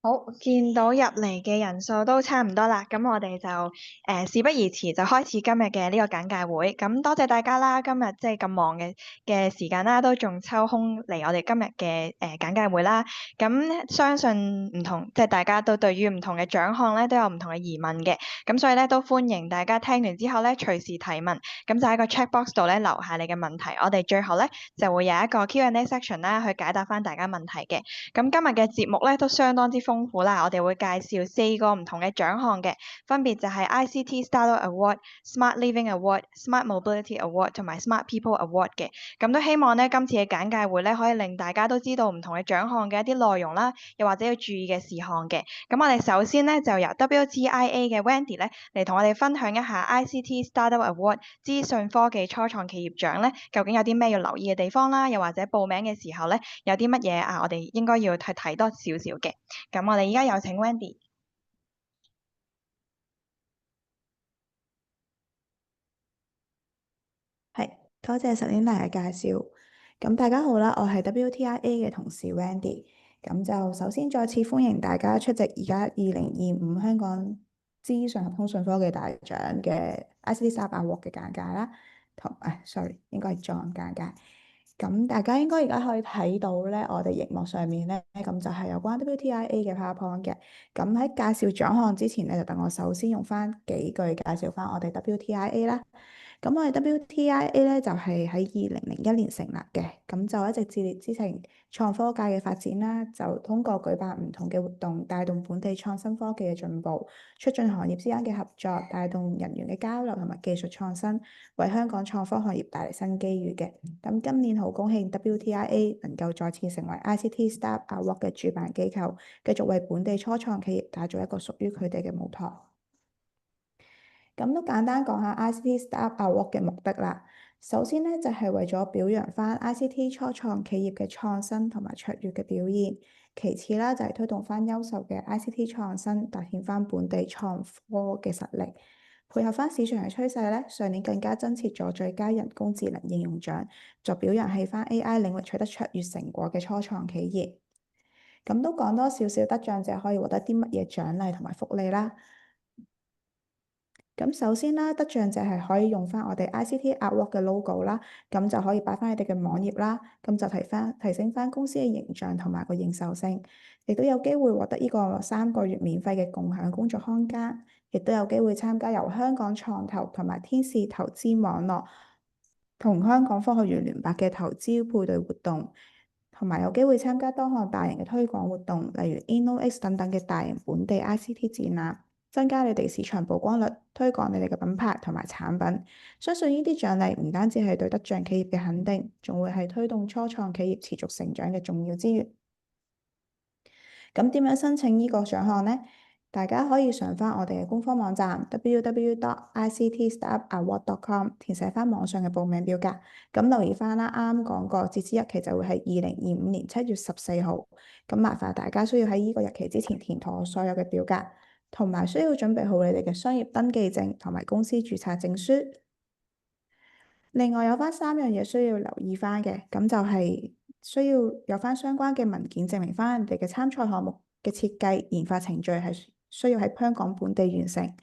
好，見到入嚟嘅人數都差唔多啦，咁我哋就事不宜遲，就開始今日嘅呢個簡介會。咁多謝大家啦，今日即係咁忙嘅時間啦，都仲抽空嚟我哋今日嘅簡介會啦。咁相信唔同即係大家都對於唔同嘅獎項咧都有唔同嘅疑問嘅，咁所以咧都歡迎大家聽完之後咧隨時提問，咁就喺個 chat box 度咧留下你嘅問題，我哋最後咧就會有一個 Q&A section 啦，去解答翻大家問題嘅。咁今日嘅節目咧都相當之豐富啦，我哋會介紹4個唔同嘅獎項嘅，分別就係 ICT Startup Award、Smart Living Award、Smart Mobility Award 同埋 Smart People Award 嘅。咁都希望咧今次嘅簡介會咧可以令大家都知道唔同嘅獎項嘅一啲內容啦，又或者要注意嘅事項嘅。咁我哋首先咧就由 WTIA 嘅 Wendy 咧嚟同我哋分享一下 ICT Startup Award 資訊科技初創企業獎咧究竟有啲咩要留意嘅地方啦，又或者報名嘅時候咧有啲乜嘢我哋應該要去睇多少少嘅。咁我哋而家有請 Wendy。係，多謝 Selina 嘅介紹。咁大家好啦，我係 WTIA 嘅同事 Wendy。咁就首先再次歡迎大家出席而家2025香港資訊及通訊科技大獎嘅 ICT Startup Award 嘅簡介啦。sorry，應該係狀簡介。咁大家應該而家可以睇到咧，我哋熒幕上面咧，咁就係有關 WTIA 嘅 PowerPoint 嘅。咁喺介紹獎項之前咧，就等我首先用翻幾句介紹翻我哋 WTIA 啦。咁我哋 WTIA 咧就係喺2001年成立嘅，咁就一直致力支持創科界嘅發展啦，就通過舉辦唔同嘅活動，帶動本地創新科技嘅進步，促進行業之間嘅合作，帶動人員嘅交流同埋技術創新，為香港創科行業帶嚟新機遇嘅。咁今年好高興 WTIA 能夠再次成為 ICT Startup Award 嘅主辦機構，繼續為本地初創企業打造一個屬於佢哋嘅舞台。咁都簡單講下 ICT Startup Award 嘅目的啦。首先咧就係為咗表揚翻 ICT 初創企業嘅創新同埋卓越嘅表現。其次啦就係推動翻優秀嘅 ICT 創新，凸顯翻本地創科嘅實力，配合翻市場嘅趨勢咧。上年更加增設咗最佳人工智能應用獎，作表揚係翻 AI 領域取得卓越成果嘅初創企業。咁都講多少少得獎者可以獲得啲乜嘢獎勵同埋福利啦。咁首先啦，得獎者係可以用翻我哋 ICT Award 嘅 logo 啦，咁就可以擺翻你哋嘅網頁啦，咁就提升翻公司嘅形象同埋個認受性，亦都有機會獲得呢個3個月免費嘅共享工作空間，亦都有機會參加由香港創投同埋天使投資網絡同香港科學園聯辦嘅投資配對活動，同埋有機會參加多項大型嘅推廣活動，例如 InnoX 等等嘅大型本地 ICT 展覽。增加你哋市場曝光率，推廣你哋嘅品牌同埋產品。相信呢啲獎勵唔單止係對得獎企業嘅肯定，仲會係推動初創企業持續成長嘅重要資源。咁點樣申請呢個獎項呢？大家可以上翻我哋嘅官方網站 www.ictstartupaward.com 填寫翻網上嘅報名表格。咁留意翻啦，啱啱講過，截止日期就會係2025年7月14號。咁麻煩大家需要喺呢個日期之前填妥所有嘅表格。同埋需要準備好你哋嘅商業登記證同埋公司註冊證書。另外有翻3樣嘢需要留意翻嘅，咁就係需要有翻相關嘅文件證明翻你哋嘅參賽項目嘅設計研發程序係需要喺香港本地完成。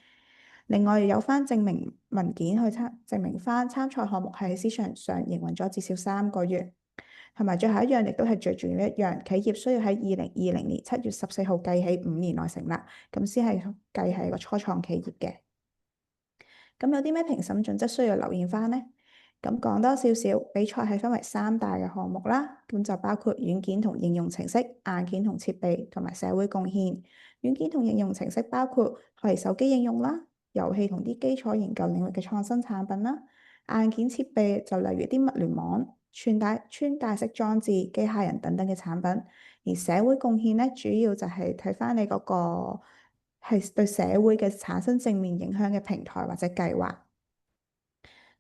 另外有翻證明文件去證明翻參賽項目係喺市場上營運咗至少3個月。同埋最後一樣，亦都係最重要一樣，企業需要喺2020年7月14號計起5年內成立，咁先係計係一個初創企業嘅。咁有啲咩評審準則需要留意翻呢？咁講多少少，比賽係分為3大嘅項目啦，咁就包括軟件同應用程式、硬件同設備同埋社會貢獻。軟件同應用程式包括係手機應用啦、遊戲同啲基礎研究領域嘅創新產品啦。硬件設備就例如啲物聯網、穿戴式裝置、機械人等等嘅產品。而社會貢獻咧，主要就係睇翻你嗰個係對社會嘅產生正面影響嘅平台或者計劃。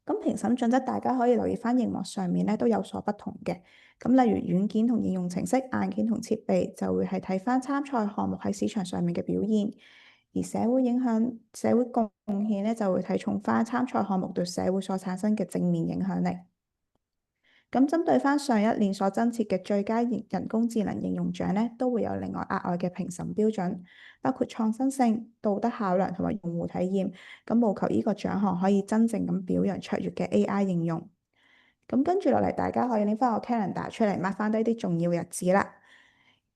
咁評審準則大家可以留意翻熒幕上面咧都有所不同嘅。咁例如軟件同應用程式、硬件同設備就會係睇翻參賽項目喺市場上面嘅表現。而社會貢獻咧就會睇重翻參賽項目對社會所產生嘅正面影響力。咁針對翻上一年所增設嘅最佳人工智能應用獎呢，都會有另外額外嘅評審標準，包括創新性、道德考量同埋用戶體驗。咁務求呢個獎項可以真正咁表揚卓越嘅 AI 應用。咁跟住落嚟，大家可以拎翻個 calendar 出嚟，mark 翻低啲重要日子啦。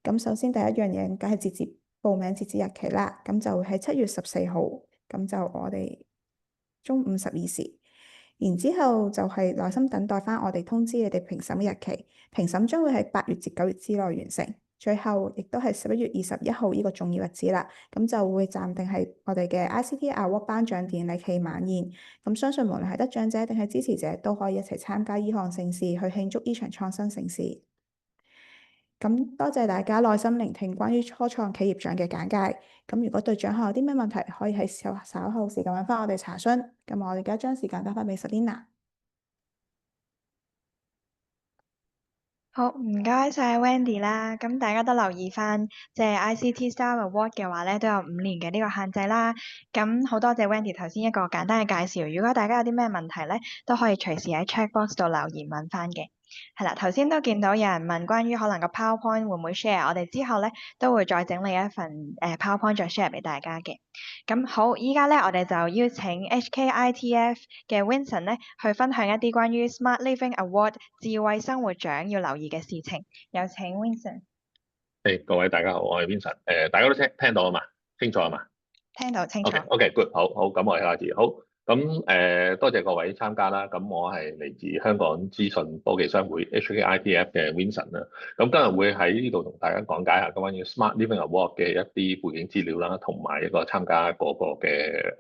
咁首先第一樣嘢，梗係報名截止日期啦。咁就喺7月14號，咁就我哋中午12時。然之後就係耐心等待翻我哋通知你哋評審嘅日期，評審將會喺8月至9月之內完成。最後亦都係11月21號呢個重要日子啦，咁就會暫定係我哋嘅 ICT Award 頒獎典禮暨晚宴。咁相信無論係得獎者定係支持者都可以一齊參加呢項盛事，去慶祝呢場創新盛事。咁多謝大家耐心聆聽關於初創企業獎嘅簡介。咁如果對獎項有啲咩問題，可以喺稍後時間揾翻我哋查詢。咁我哋而家將時間交翻俾 Selina。好，唔該晒 Wendy 啦。咁大家都留意翻，即係 ICT Star Award 嘅話咧，都有5年嘅呢個限制啦。咁好多謝 Wendy 頭先一個簡單嘅介紹。如果大家有啲咩問題咧，都可以隨時喺 chat box 度留言問翻嘅。係啦，頭先都見到有人問關於可能個 PowerPoint 會唔會 share，我哋之後咧都會再整理一份PowerPoint 再 share 俾大家嘅。咁好，依家咧我哋就邀請 HKITF 嘅 Vincent 咧去分享一啲關於 Smart Living Award 智慧生活獎要留意嘅事情。有請 Vincent。各位大家好，我係 Vincent。大家都聽到啊嘛，清楚啊嘛？聽到清楚。OK，good，好，咁我係阿志，好，咁多謝各位參加啦。咁我係嚟自香港資訊科技商會 HKITF 嘅 Vincent 啦。咁今日會喺呢度同大家講解下關於 Smart Living Award 嘅一啲背景資料啦，同埋一個參加嗰個嘅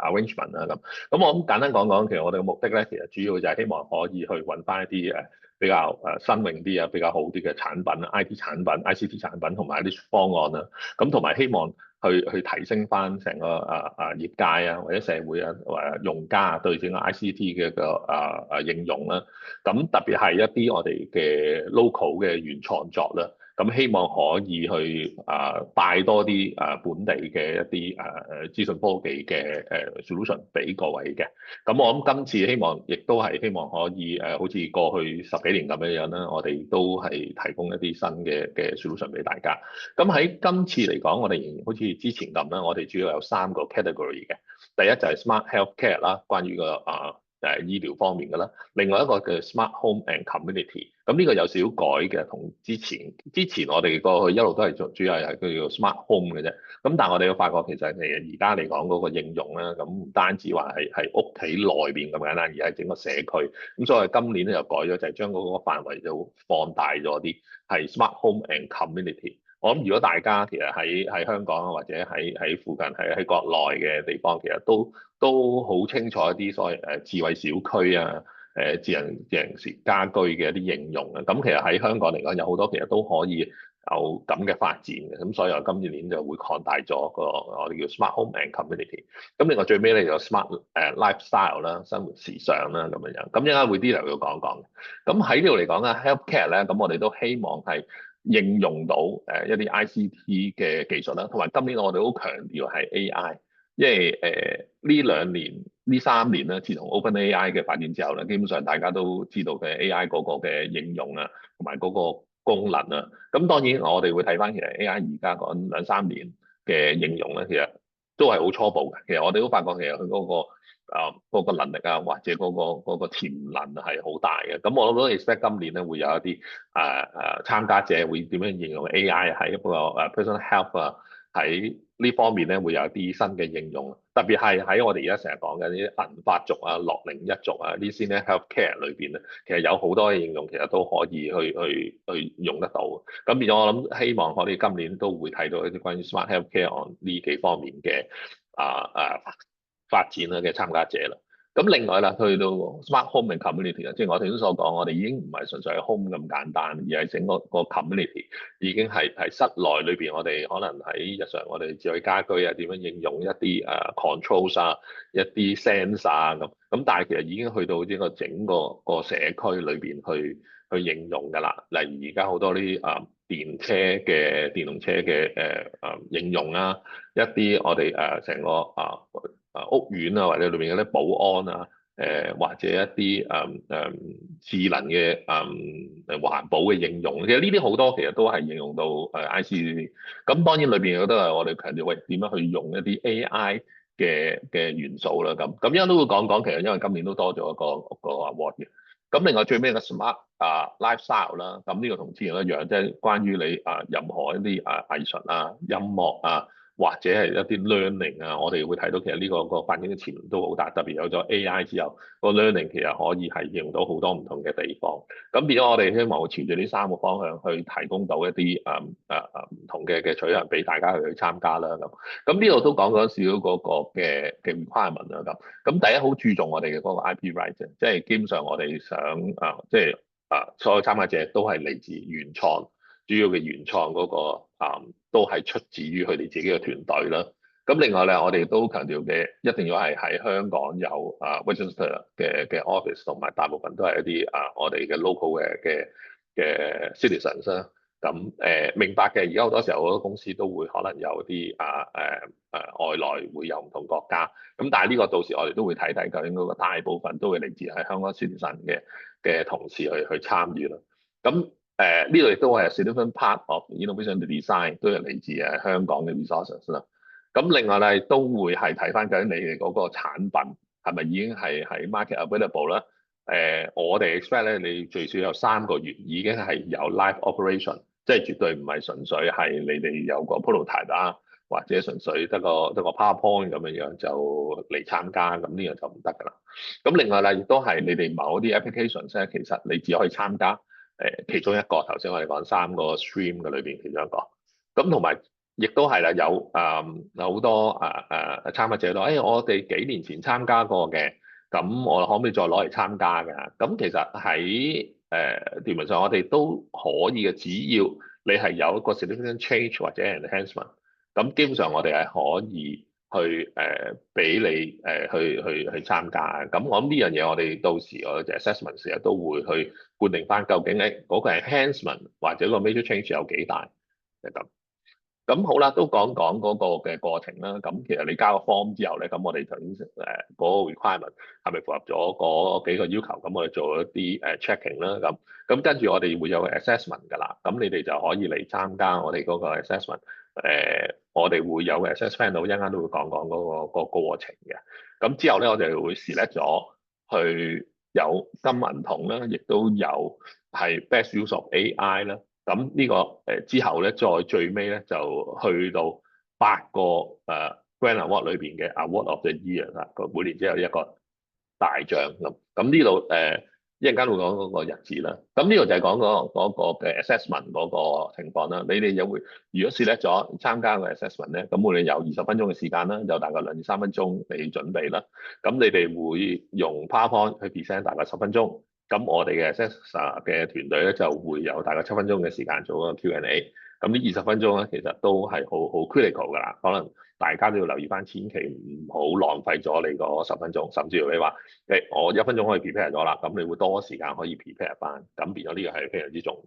arrangement 啦。咁我咁簡單講講，其實我哋嘅目的咧，其實主要就係希望可以去揾翻一啲比較新穎啲啊，比較好啲嘅產品IT 產品、ICT 產品同埋一啲方案啦。咁同埋希望去提升翻成個業界啊，或者社會啊，或者用家對整個 ICT 嘅應用啦。咁特別係一啲我哋嘅 local 嘅原創作啦。咁希望可以去帶多啲本地嘅一啲資訊科技嘅solution 俾各位嘅。咁我諗今次希望亦都係希望可以好似過去10幾年咁樣啦，我哋都係提供一啲新嘅 solution 俾大家。咁喺今次嚟講，我哋仍然好似之前咁啦，我哋主要有3個 category 嘅。第一就係 smart healthcare 啦，關於個醫療方面嘅啦。另外一個叫 smart home and community。咁呢個有少少改嘅，同之前我哋過去一路都係主要係叫做 smart home 嘅啫。咁但係我哋都發覺其實而家嚟講嗰個應用咧，咁唔單止話係屋企內邊咁簡單，而係整個社區。咁所以今年咧就改咗，就係將嗰個範圍就放大咗啲，係 smart home and community。我諗如果大家其實喺香港或者喺附近喺國內嘅地方，其實都好清楚一啲所謂智慧小區啊。智能時家居嘅一啲應用啊，咁其實喺香港嚟講有好多其實都可以有咁嘅發展嘅，咁所以我今年就會擴大咗個我哋叫 Smart Home and Community。咁另外最尾咧就 Smart Lifestyle 啦，生活時尚啦咁樣，咁應該會啲嚟要講講。咁喺呢度嚟講咧 ，Healthcare 咧，咁我哋都希望係應用到一啲 ICT 嘅技術啦，同埋今年我哋好強調係 AI。因為呢3年咧，自從 OpenAI 嘅發展之後咧，基本上大家都知道嘅 AI 嗰個嘅應用啊，同埋嗰個功能啊。咁當然我哋會睇翻其實 AI 而家講2-3年嘅應用咧，其實都係好初步嘅。其實我哋都發覺其實佢嗰個能力啊，或者嗰個潛能係好大嘅。咁我都 expect 今年咧會有一啲參加者會點樣應用 AI 喺一個personal health 啊。喺呢方面咧，會有一啲新嘅應用，特別係喺我哋而家成日講嘅啲銀髮族啊、樂齡一族啊呢啲咧 healthcare 裏邊咧，其實有好多嘅應用，其實都可以去用得到。咁變咗我諗，希望我哋今年都會睇到一啲關於 smart healthcare on 呢幾方面嘅發展啦嘅參加者啦。咁另外啦，去到 smart home and community 啊，即係我頭先所講，我哋已經唔係純粹係 home 咁簡單，而係整個 community 已經係室內裏邊，我哋可能喺日常我哋智慧家居啊，點樣應用一啲controls 啊，一啲 sense 啊咁。咁但係其實已經去到呢個整個社區裏邊去應用㗎啦。例如而家好多啲電動車嘅應用啊，一啲我哋成個屋苑啊，或者裏面嗰啲保安啊，或者一啲智能嘅環保嘅應用，其實呢啲好多其實都係應用到ICT。咁當然裏邊亦都係我哋強調，喂點樣去用一啲 AI 嘅元素啦。咁樣都會講講，其實因為今年都多咗一個 award 嘅。咁另外最尾嘅 smart lifestyle 啦，咁呢個同之前一樣，即係關於你任何一啲藝術啊、音樂啊，或者係一啲 learning 啊，我哋會睇到其實呢個發展嘅潛能都好大，特別有咗 AI 之後，個 learning 其實可以係應用到好多唔同嘅地方。咁變咗我哋希望會朝住呢三個方向去提供到一啲唔同嘅取向俾大家去參加啦。咁呢度都講咗少少嗰個嘅 requirement 啦。咁第一好注重我哋嘅嗰個 IP right 啫，即係基本上我哋想即係所有參加者都係嚟自原創，主要嘅原創嗰個都係出自於佢哋自己嘅團隊啦。咁另外咧，我哋都強調嘅一定要係喺香港有register 嘅 office， 同埋大部分都係一啲我哋嘅 local 嘅 citizens 啦。咁明白嘅，而家好多時候好多公司都會可能有啲外來會有唔同國家，咁但係呢個到時我哋都會睇睇究竟嗰個大部分都會嚟自係香港 citizen 嘅同事去參與啦。咁呢度亦都係 significant part of innovation design 都係嚟自香港嘅 resources 啦。咁另外咧都會係睇翻究竟你哋嗰個產品係咪已經係喺 market available 啦？我哋 expect 咧，你最少有3個月已經係有 live operation， 即係絕對唔係純粹係你哋有個 prototype 啊，或者純粹得個 PowerPoint 咁樣就嚟參加，咁呢樣就唔得㗎啦。咁另外咧，亦都係你哋某啲 applications 咧，其實你只可以參加其中一個。頭先我哋講3個 stream 嘅裏邊其中一個。咁同埋亦都係啦，有好多參加者都我哋幾年前參加過嘅。咁我可唔可以再攞嚟參加㗎？咁其實喺條文上，我哋都可以嘅，只要你係有一個 significant change 或者 enhancement，咁基本上我哋係可以去俾你去參加。咁我諗呢樣嘢，我哋到時我哋 assessment 成日都會去判定翻，究竟嗰個 enhancement 或者個 major change 有幾大就咁。咁好啦，都講講嗰個嘅過程啦。咁其實你交個 form 之後咧，咁我哋頭先嗰個 requirement 係咪符合咗嗰幾個要求？咁我哋做一啲checking 啦。咁跟住我哋會有個 assessment 㗎啦。咁你哋就可以嚟參加我哋嗰個 assessment。我哋會有個 assessment 到，一陣間都會講講嗰個過程嘅。咁之後咧，我哋會 select 咗去有金銀銅啦，亦都有係 best use of AI 啦。咁呢個之後咧，再最尾咧就去到8個Grand Award 裏邊嘅 Award of the Year 啦。每年只有一個大獎咁。咁呢度一陣間會講嗰個日子啦。咁呢度就係講嗰個嘅 assessment 嗰個情況啦。你哋又會如果select咗參加個 assessment 咧，咁每年有20分鐘嘅時間啦，有大概2至3分鐘嚟準備啦。咁你哋會用 PowerPoint 去 present 大概10分鐘。咁我哋嘅 assessor 嘅團隊咧就會有大概7分鐘嘅時間做嗰個 Q&A。咁呢20分鐘咧，其實都係好 critical 㗎啦。可能大家都要留意翻，千祈唔好浪費咗你嗰10分鐘。甚至乎你話我1分鐘可以 prepare 咗啦，咁你會多時間可以 prepare 翻。咁變咗呢個係非常之重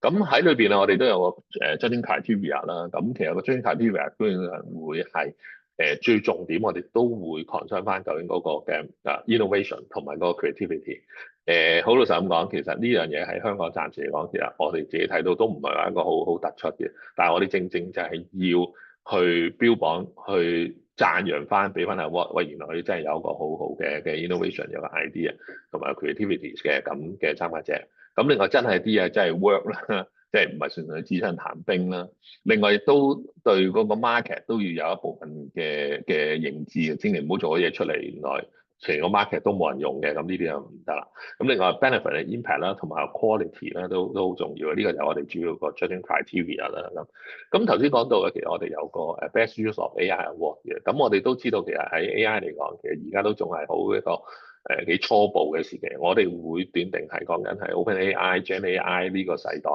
要。咁喺裏邊咧，我哋都有個judging criteria 啦。咁其實個 judging criteria 基本上會係最重點，我哋都會 concern 翻究竟嗰個嘅innovation 同埋嗰個 creativity。好老實咁講，其實呢樣嘢喺香港暫時嚟講，其實我哋自己睇到都唔係話一個好突出嘅。但係我哋正正就係要去標榜、去讚揚翻、俾翻阿 Award，喂，原來佢真係有一個好好嘅 innovation， 有個 idea 同埋 creativity 嘅咁嘅參加者。咁另外真係啲嘢真係 work 啦。即係唔係純粹紙上談兵啦。另外亦都對嗰個 market 都要有一部分嘅認知嘅，千祈唔好做咗嘢出嚟，原來成個 market 都冇人用嘅，咁呢啲就唔得啦。咁另外 benefit、impact 啦，同埋 quality 咧都好重要嘅。呢個就係我哋主要個 judging criteria 啦。咁頭先講到嘅，其實我哋有個best use of AI award 嘅。咁我哋都知道其實喺 AI 嚟講，其實而家都仲係好一個幾初步嘅時期。我哋會斷定係講緊係 OpenAI、GenAI 呢個世代。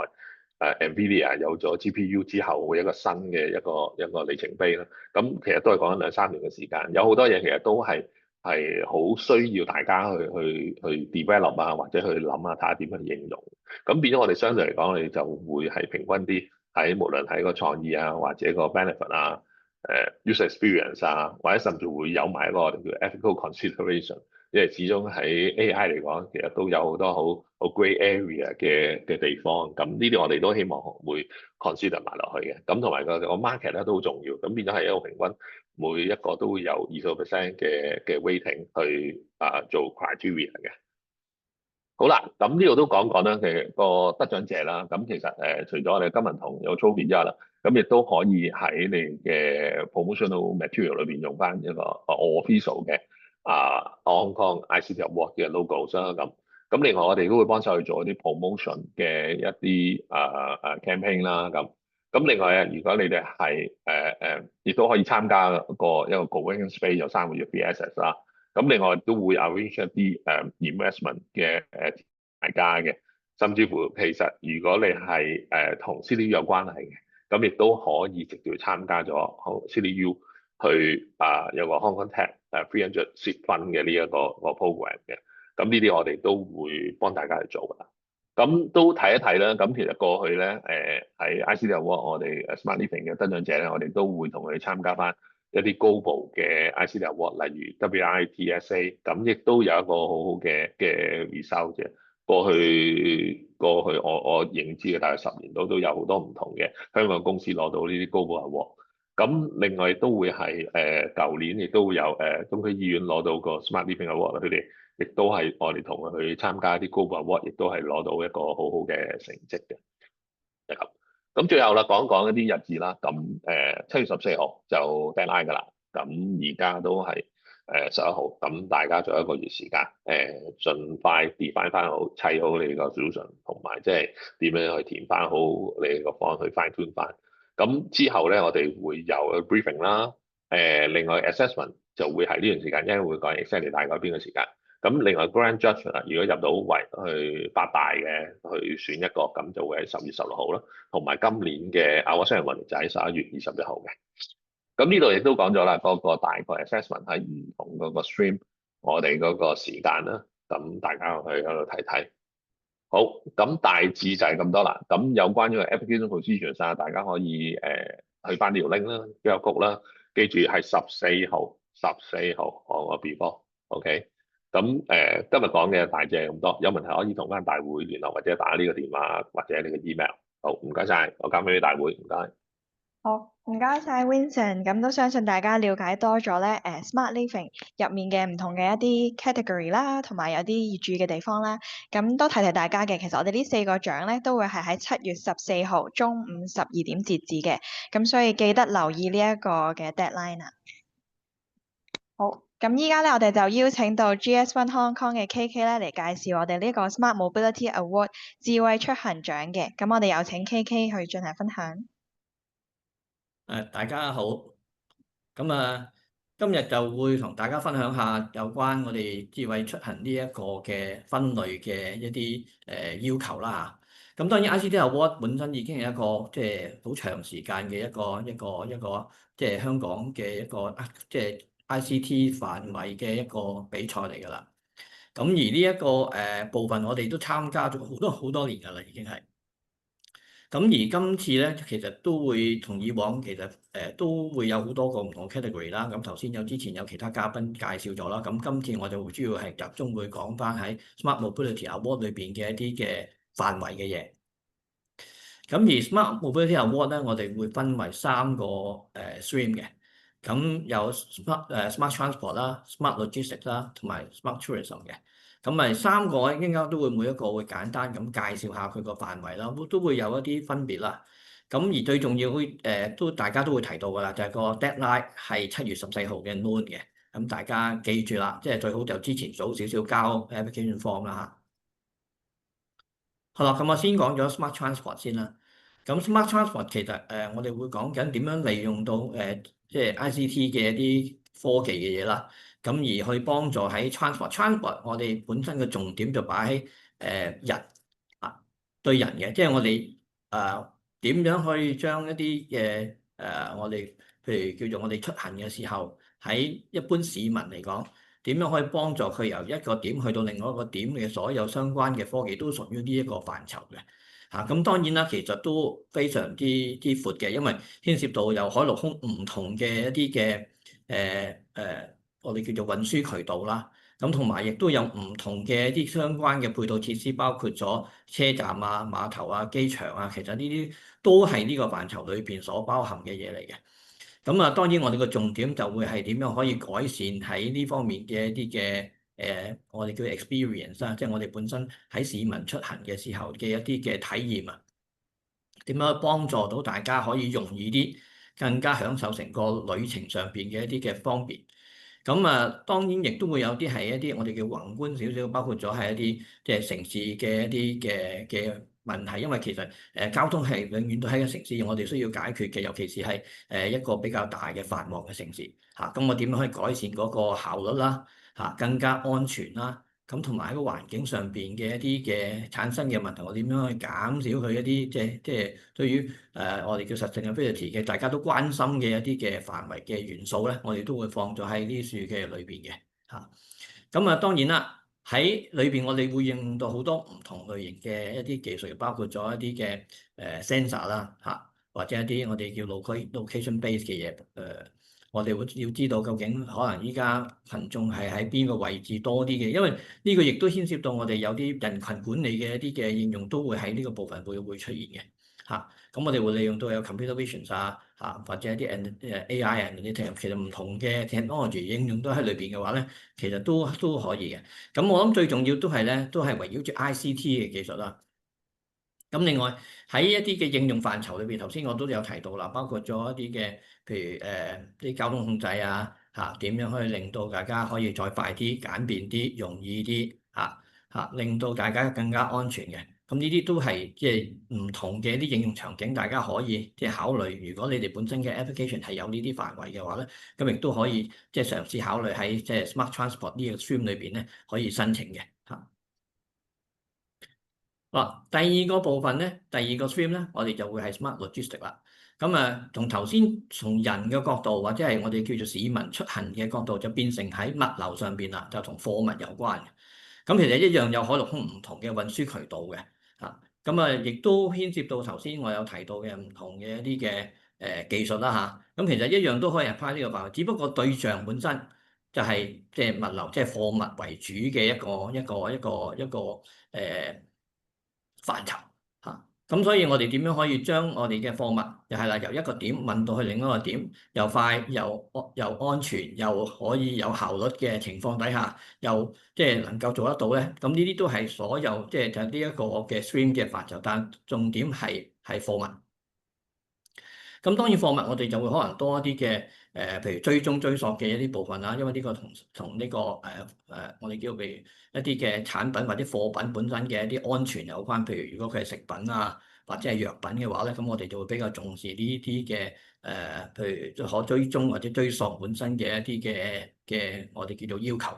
NVIDIA 有咗 GPU 之後，會一個新嘅一個里程碑啦。咁其實都係講緊2-3年嘅時間，有好多嘢其實都係好需要大家去 develop 啊，或者去諗下睇下點樣應用。咁變咗我哋相對嚟講，我哋就會係平均啲喺無論喺個創意啊，或者個 benefit 啊， user experience 啊，或者甚至會有埋一個我哋叫 ethical consideration，因為始終喺 AI 嚟講，其實都有好多好 grey area 嘅地方，咁呢啲我哋都希望會 consider 埋落去嘅，咁同埋個 market 咧都好重要，咁變咗係一個平均每一個都會有20% 嘅 weighting 去做 criteria 嘅。好啦，咁呢度都講講啦，嘅個得獎者啦。咁其實除咗我哋金銀銅有 trophy 之外啦，咁亦都可以喺你嘅 promotional material 裏邊用翻一個official 嘅Hong Kong ICT Award 嘅 logo 啦。咁另外我哋都會幫手去做一啲 promotion 嘅一啲campaign 啦。咁另外如果你哋係亦都可以參加一個 co-working space 有3個月 BSS 啦。咁另外都會 arrange 一啲investment 嘅大家嘅，甚至乎其實如果你係同 CityU 有關係嘅，咁亦都可以直接參加咗 CityU 去有個 Hong Kong Tech 300 Seed Fund 嘅呢一個 program 嘅，咁呢啲我哋都會幫大家去做㗎啦。咁都睇一睇啦。咁其實過去咧喺 ICT Award 我哋 Smart Living 嘅得獎者咧，我哋都會同佢哋參加翻一啲 global 嘅 ICT Award，例如 WITSA，咁亦都有一個好好嘅result 嘅。過去我認知嘅大概10年都有好多唔同嘅香港公司攞到呢啲 global award。咁另外都會係舊年亦都會有中區醫院攞到個 Smart Living Award，佢哋亦都係我哋同佢去參加啲 global award，亦都係攞到一個好好嘅成績嘅。就咁。咁最後啦，講講一啲日子啦。咁7月14號就 deadline 㗎啦。咁而家都係11號，咁大家仲有1個月時間，盡快 define 翻好，砌好你個 solution，同埋即係點樣去填翻好你個方案去 fine tune 翻。咁之後咧，我哋會有 briefing 啦。另外 assessment 就會係呢段時間，因為會講 exactly 大概邊個時間。咁另外 grand judge 啦，如果入到圍去8大嘅，去選一個，咁就會喺10月16號啦。同埋今年嘅award ceremony就喺11月21號嘅。咁呢度亦都講咗啦，嗰個大概 assessment 喺唔同嗰個 stream，我哋嗰個時間啦，咁大家去喺度睇睇。好，咁大致就係咁多啦。咁有關於個 application procedures 大家可以去翻呢條 link 啦，交局啦。記住係14號我個 before，OK。咁今日講嘅大致係咁多，有問題可以同翻大會聯絡，或者打呢個電話或者你個 email。好，唔該晒，我交俾大會，唔該。好，唔該晒 Vincent，咁都相信大家了解多咗咧，Smart Living 入面嘅唔同嘅一啲 category 啦，同埋有啲要注意嘅地方啦，咁都提提大家嘅。其實我哋呢4個獎咧都會係喺7月14號中午12點截止嘅，咁所以記得留意呢一個嘅 deadline 啊。好，咁依家咧我哋就邀請到 GS1 Hong Kong 嘅 KK 咧嚟介紹我哋呢個 Smart Mobility Award 智慧出行獎嘅，咁我哋有請 KK 去進行分享。大家好，咁今日就會同大家分享下有關我哋智慧出行呢一個嘅分類嘅一啲要求啦嚇。咁當然 ICT Award 本身已經係一個即係好長時間嘅一個即係香港嘅一個即係 ICT 範圍嘅一個比賽嚟㗎啦。咁而呢一個部分我哋都參加咗好多年㗎啦，已經係。咁而今次咧，其實都會同以往其實都會有好多個唔同 category 啦。咁頭先之前有其他嘉賓介紹咗啦。咁今次我就主要係集中會講翻喺 Smart Mobility Award 裏邊嘅一啲嘅範圍嘅嘢。咁而 Smart Mobility Award 咧，我哋會分為3個stream 嘅。咁有 Smart Transport 啦、Smart Logistics 啦，同埋 Smart Tourism 嘅。咁咪3個應該都會每一個會簡單咁介紹下佢個範圍啦，都會有一啲分別啦。咁而最重要都大家都會提到㗎啦，就係個 deadline 係7月14號嘅 noon 嘅。咁大家記住啦，即係最好就之前早少少交 application form 啦嚇。好啦，咁我先講咗 Smart Transport 先啦。咁 Smart Transport 其實我哋會講緊點樣利用到即係 ICT 嘅一啲科技嘅嘢啦。咁而去幫助喺 transport，我哋本身嘅重點就擺喺人對人嘅，即係我哋點樣可以將一啲嘅我哋譬如叫做我哋出行嘅時候，喺一般市民嚟講，點樣可以幫助佢由一個點去到另外一個點嘅所有相關嘅科技都屬於呢一個範疇嘅。嚇。咁當然啦，其實都非常之闊嘅，因為牽涉到有海陸空唔同嘅一啲嘅我哋叫做運輸渠道啦。咁同埋亦都有唔同嘅一啲相關嘅配套設施，包括咗車站啊、碼頭啊、機場啊，其實呢啲都係呢個範疇裏邊所包含嘅嘢嚟嘅。咁啊，當然我哋個重點就會係點樣可以改善喺呢方面嘅一啲嘅我哋叫 experience 啦，即係我哋本身喺市民出行嘅時候嘅一啲嘅體驗啊，點樣幫助到大家可以容易啲，更加享受成個旅程上邊嘅一啲嘅方便。咁啊，當然亦都會有啲係一啲我哋叫宏觀少少，包括咗係一啲即係城市嘅一啲嘅問題，因為其實交通係永遠都係一個城市，我哋需要解決嘅，尤其是係一個比較大嘅繁忙嘅城市嚇。咁我點樣可以改善嗰個效率啦嚇，更加安全啦。咁同埋喺個環境上邊嘅一啲嘅產生嘅問題，我點樣去減少佢一啲即係對於我哋叫 sustainability 嘅大家都關心嘅一啲嘅範圍嘅元素咧，我哋都會放咗喺呢啲書嘅裏邊嘅嚇。咁啊當然啦，喺裏邊我哋會應用到好多唔同類型嘅一啲技術，包括咗一啲嘅sensor 啦嚇，或者一啲我哋叫 location base 嘅嘢我哋會要知道究竟可能依家群眾係喺邊個位置多啲嘅，因為呢個亦都牽涉到我哋有啲人群管理嘅一啲嘅應用都會喺呢個部分會出現嘅嚇。咁我哋會利用到有 computer vision 啊嚇，或者一啲AI 嗰啲其實唔同嘅 technology 應用都喺裏邊嘅話咧，其實都可以嘅。咁我諗最重要都係咧，都係圍繞住 ICT 嘅技術啦。咁另外喺一啲嘅應用範疇裏邊，頭先我都有提到啦，包括咗一啲嘅，譬如啲交通控制啊，嚇點樣可以令到大家可以再快啲、簡便啲、容易啲嚇，令到大家更加安全嘅。咁呢啲都係即係唔同嘅一啲應用場景，大家可以即係考慮。如果你哋本身嘅 application 係有呢啲範圍嘅話咧，咁亦都可以即係嘗試考慮喺即係 smart transport 呢個 stream 裏邊咧，可以申請嘅嚇。嗱，第二個部分咧，第二個 stream 咧，我哋就會係 smart logistics 啦。咁啊，從頭先從人嘅角度，或者係我哋叫做市民出行嘅角度，就變成喺物流上邊啦，就同貨物有關嘅。咁其實一樣有海陸空唔同嘅運輸渠道嘅嚇。咁啊，亦都牽涉到頭先我有提到嘅唔同嘅一啲嘅技術啦嚇。咁其實一樣都可以 apply 呢個範圍，只不過對象本身就係即係物流，即係貨物為主嘅一個範疇嚇。咁所以我哋點樣可以將我哋嘅貨物又係啦，由一個點運到去另一個點，又快又安全又可以有效率嘅情況底下，又即係能夠做得到咧。咁呢啲都係所有即係就係呢一個嘅 stream 嘅範疇，但重點係貨物。咁當然貨物我哋就會可能多一啲嘅譬如追溯嘅一啲部分啦，因為呢個同呢個我哋叫譬如一啲嘅產品或者貨品本身嘅一啲安全有關。譬如如果佢係食品啊或者係藥品嘅話咧，咁我哋就會比較重視呢啲嘅譬如可追蹤或者追溯本身嘅一啲嘅我哋叫做要求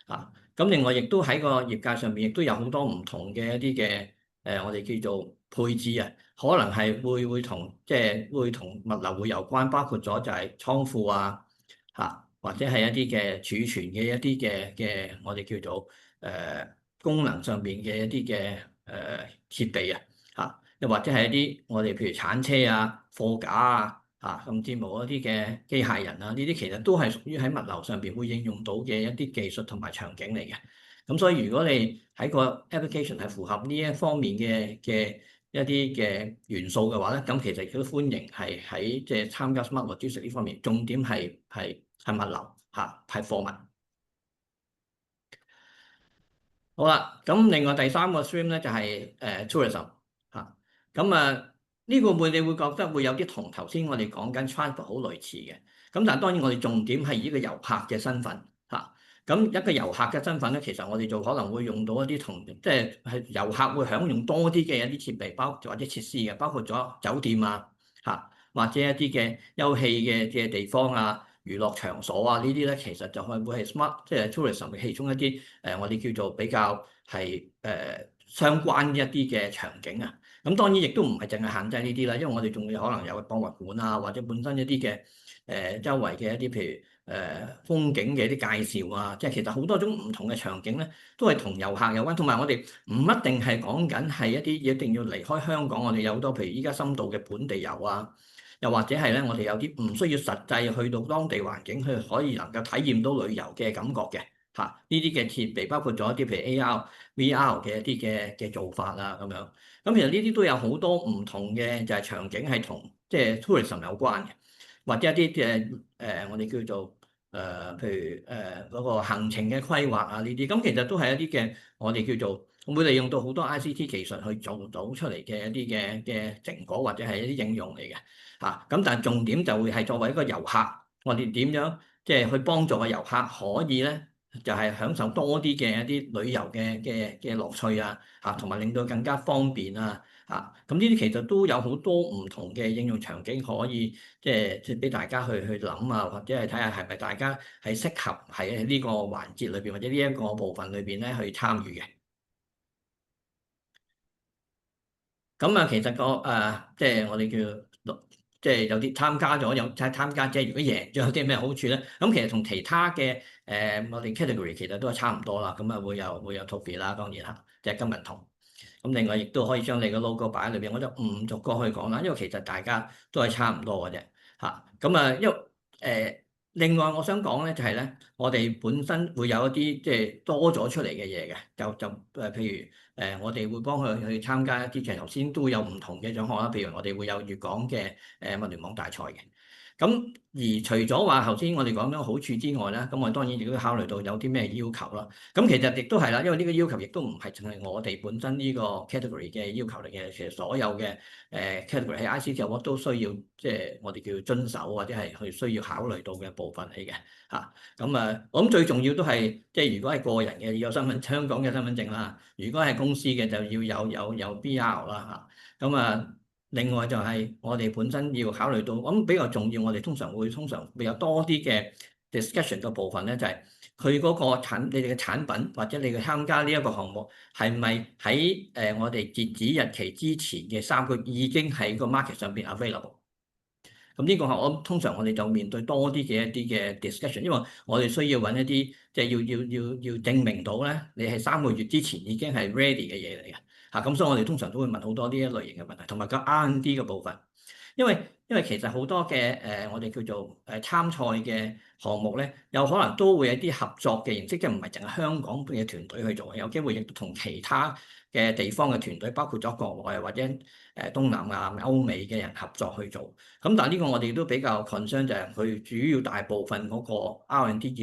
啊。咁另外亦都喺個業界上面亦都有好多唔同嘅一啲嘅我哋叫做配置啊。可能係會同即係會同物流會有關，包括咗就係倉庫啊嚇，或者係一啲嘅儲存嘅一啲嘅我哋叫做功能上邊嘅一啲嘅設備啊嚇，又或者係一啲我哋譬如鏟車啊、貨架啊嚇，甚至乎一啲嘅機械人啊，呢啲其實都係屬於喺物流上邊會應用到嘅一啲技術同埋場景嚟嘅。咁所以如果你喺個 application 係符合呢一方面嘅一啲嘅元素嘅話咧，咁其實亦都歡迎係喺即係參加 smart logistics 呢方面，重點係物流嚇，係貨物。好啦，咁另外第三個 stream 咧就係tourism 嚇，咁呢個你會覺得會有啲同頭先我哋講緊 transport 好類似嘅，咁但係當然我哋重點係以個遊客嘅身份嚇。咁一個遊客嘅身份咧，其實我哋就可能會用到一啲即係遊客會享用多啲嘅一啲設備，或者設施嘅，包括咗酒店啊嚇，或者一啲嘅休憩嘅地方啊、娛樂場所啊，呢啲咧其實就係會係 smart 即係 tourism 嘅其中一啲我哋叫做比較係相關一啲嘅場景啊。咁當然亦都唔係淨係限制呢啲啦，因為我哋仲會可能有博物館啊，或者本身一啲嘅周圍嘅一啲譬如風景嘅啲介紹啊，即係其實好多種唔同嘅場景咧，都係同遊客有關。同埋我哋唔一定係講緊係一啲一定要離開香港，我哋有好多譬如依家深度嘅本地遊啊，又或者係咧我哋有啲唔需要實際去到當地環境去可以能夠體驗到旅遊嘅感覺嘅嚇，呢啲嘅設備包括咗一啲譬如 AR、VR 嘅一啲嘅做法啊咁樣。咁其實呢啲都有好多唔同嘅就係場景係同即係 tourism 有關嘅。或者一啲嘅我哋叫做譬如嗰個行程嘅規劃啊呢啲，咁其實都係一啲嘅我哋叫做會利用到好多 ICT 技術去做到出嚟嘅一啲嘅成果或者係一啲應用嚟嘅嚇。咁但係重點就會係作為一個遊客，我哋點樣即係去幫助個遊客可以咧就係享受多啲嘅一啲旅遊嘅樂趣啊嚇，同埋令到更加方便啊。咁呢啲其實都有好多唔同嘅應用場景可以即係俾大家去諗啊，或者係睇下係咪大家係適合喺呢個環節裏邊或者呢一個部分裏邊咧去參與嘅。咁啊，其實即係我哋叫即係有啲參加咗有參加者，如果贏咗有啲咩好處咧？咁其實同其他嘅我哋 category 其實都係差唔多啦。咁啊會有 trophy 啦，當然嚇，即係金銀銅。咁另外亦都可以將你個 logo 擺喺裏邊，我就唔逐個去講啦，因為其實大家都係差唔多嘅啫嚇。咁啊，因為另外我想講咧就係咧，我哋本身會有一啲即係多咗出嚟嘅嘢嘅，就譬如我哋會幫佢去參加一啲，其實頭先都有唔同嘅獎項啦。譬如我哋會有粵港嘅物聯網大賽嘅。咁而除咗話頭先我哋講咗好處之外咧，咁我哋當然亦都考慮到有啲咩要求啦。咁其實亦都係啦，因為呢個要求亦都唔係淨係我哋本身呢個 category 嘅要求嚟嘅，其實所有嘅category 喺 ICT 我都需要即係我哋叫遵守或者係去需要考慮到嘅部分嚟嘅嚇。咁我諗最重要都係即係如果係個人嘅要有香港嘅身份證啦，如果係公司嘅就要有 BR 啦嚇。另外就係我哋本身要考慮到，咁比較重要，我哋通常會比較多啲嘅 discussion 嘅部分咧，就係佢嗰個你哋嘅產品或者你嘅參加呢一個項目係咪喺我哋截止日期之前嘅3個月已經喺個 market 上邊 available？咁呢個係通常我哋就面對多啲嘅一啲嘅 discussion，因為我哋需要揾一啲即係要證明到咧，你係3個月之前已經係 ready 嘅嘢嚟嘅。咁所以我哋通常都會問好多呢一類型嘅問題，同埋個 R&D 嘅部分，因為其實好多嘅我哋叫做參賽嘅項目咧，有可能都會有啲合作嘅形式，即係唔係淨係香港嘅團隊去做，有機會亦都同其他嘅地方嘅團隊，包括咗國內或者東南亞、歐美嘅人合作去做。咁但係呢個我哋都比較 concern 就係佢主要大部分嗰個 R&D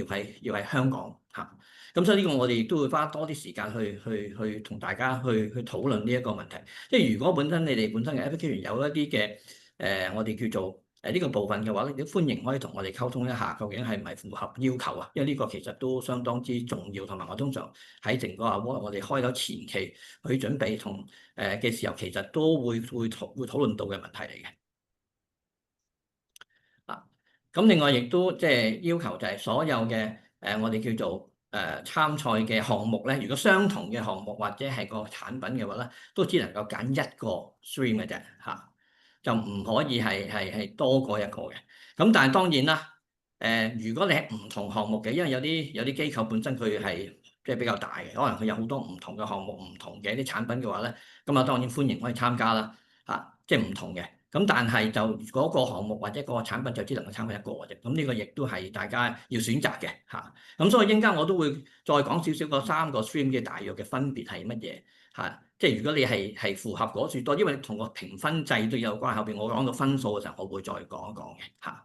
要喺香港嚇。咁所以呢個我哋亦都會花多啲時間去同大家去討論呢一個問題。即係如果本身你哋本身嘅 application 有一啲嘅我哋叫做呢個部分嘅話咧，亦都歡迎可以同我哋溝通一下，究竟係唔係符合要求啊？因為呢個其實都相當之重要，同埋我通常喺整個我哋開頭前期去準備同嘅時候，其實都會討論到嘅問題嚟嘅。咁另外亦都即係要求就係所有嘅我哋叫做參賽嘅項目咧，如果相同嘅項目或者係個產品嘅話咧，都只能夠揀一個 stream 嘅啫嚇，就唔可以係多過一個嘅。咁但係當然啦，如果你係唔同項目嘅，因為有啲機構本身佢係即係比較大嘅，可能佢有好多唔同嘅項目、唔同嘅一啲產品嘅話咧，咁啊當然歡迎可以參加啦嚇，即係唔同嘅。咁但係就嗰個項目或者個產品就只能夠參加一個嘅啫。咁呢個亦都係大家要選擇嘅嚇。咁所以陣間我都會再講少少嗰3個 stream 嘅大約嘅分別係乜嘢嚇。即係如果你係符合嗰處多，因為同個評分制都有關。後邊我講到分數嘅時候，我會再講一講嘅嚇。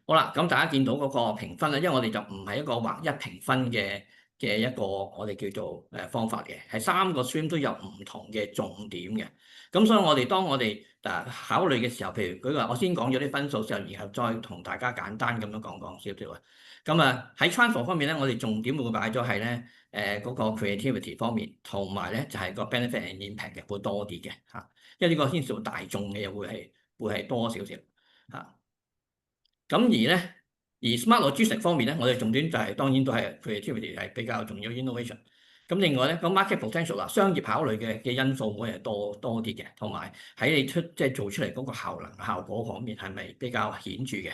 好啦，咁大家見到嗰個評分咧，因為我哋就唔係一個劃一評分嘅一個我哋叫做方法嘅，係3個 stream 都有唔同嘅重點嘅。咁所以當我哋考慮嘅時候，譬如舉個，我先講咗啲分數之後，然後再同大家簡單咁樣講少少啊。咁喺 transfer 方面咧，我哋重點會擺咗係咧嗰個 creativity 方面，同埋咧就係個 benefit and impact 嘅會多啲嘅嚇，因為呢個牽涉到大眾嘅嘢會係多少少嚇。咁而 smart logistics 方面咧，我哋重點就係當然都係 creativity 係比較重要 innovation。咁另外咧，個 market potential 啦，商業考慮嘅因素會係多啲嘅，同埋喺你即係做出嚟嗰個效果方面係咪比較顯著嘅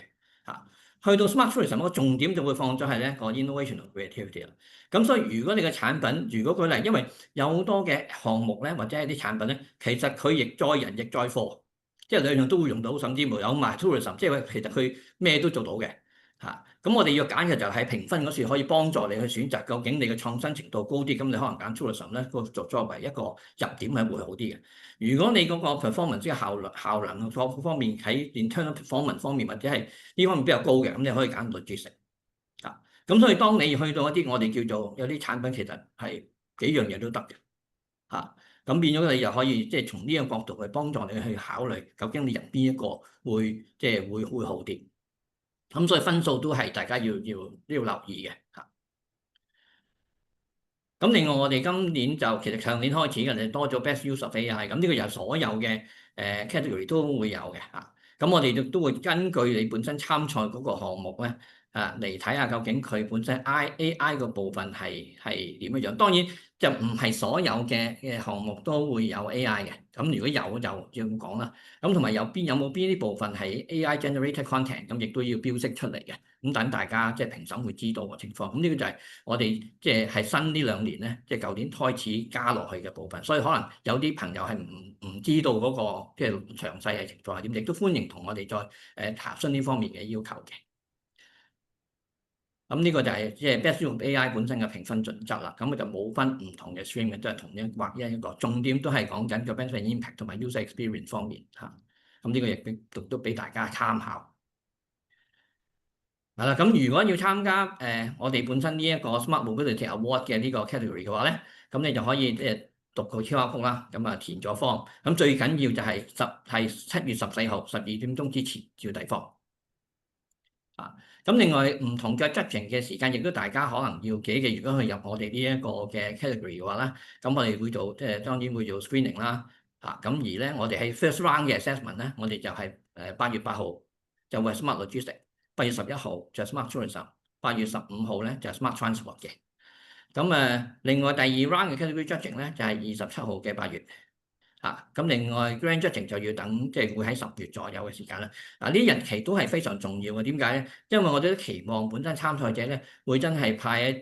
嚇。去到 smart tourism 個重點就會放咗係咧個 innovation 同 creativity 啦。咁所以如果你嘅產品，如果佢嚟，因為有好多嘅項目咧，或者係啲產品咧，其實佢亦載人亦載貨，即係兩樣都會用到，甚至乎有埋 tourism，即係其實佢咩都做到嘅嚇。咁我哋要揀嘅就係評分嗰時可以幫助你去選擇，究竟你嘅創新程度高啲，咁你可能揀 tourism 咧，個作為一個入點係會好啲嘅。如果你嗰個 performance 即係效能方面喺 internal performance 方面或者係呢方面比較高嘅，咁你可以揀 logistics 啊。咁所以當你去到一啲我哋叫做有啲產品其實係幾樣嘢都得嘅嚇，咁變咗你又可以即係從呢個角度去幫助你去考慮究竟你入邊一個會即係會好啲。咁所以分數都係大家要留意嘅嚇。咁另外我哋今年就其實上年開始嘅，你多咗 best use of AI，咁呢個又係所有嘅category 都會有嘅嚇。咁我哋都會根據你本身參賽嗰個項目咧嚟睇下究竟佢本身 AI 個部分係點樣樣。當然就唔係所有嘅項目都會有 AI 嘅。咁如果有就要咁講啦。咁同埋有冇邊啲部分係 AI generated content，咁亦都要標識出嚟嘅。咁等大家即係評審會知道個情況。咁呢個就係我哋即係新呢2年咧，即係舊年開始加落去嘅部分。所以可能有啲朋友係唔知道嗰個即係詳細嘅情況係點，亦都歡迎同我哋再查詢呢方面嘅要求嘅。咁呢個就係即係 Best Use of AI 本身嘅評分準則啦。咁佢就冇分唔同嘅 stream 嘅，都係同一劃一個重點，都係講緊個 benefit impact 同埋 user experience 方面嚇。咁呢個亦都俾大家參考。係啦，咁如果要參加我哋本身呢一個 Smart Mobility Award 嘅呢個 category 嘅話咧，咁你就可以即係讀個 QR code 啦，咁啊填咗 form。咁最緊要就係7月14號12點鐘之前要遞 form。啊，咁另外唔同嘅 judging 嘅時間，亦都大家可能要記嘅。如果去入我哋呢一個嘅 category 嘅話咧，咁我哋會做即係當然會做 screening 啦。咁而咧我哋喺 first round 嘅 assessment 咧，我哋就係8月8號就會係 smart logistics， 8月11號就係 smart tourism， 8月15號咧就係 smart transport 嘅。咁另外第2 round 嘅 category judging 咧就係27號嘅8月。咁另外 grand judging 就要等，即係會喺10月左右嘅時間啦。呢啲日期都係非常重要嘅。點解咧？因為我哋都期望本身參賽者咧，會真係派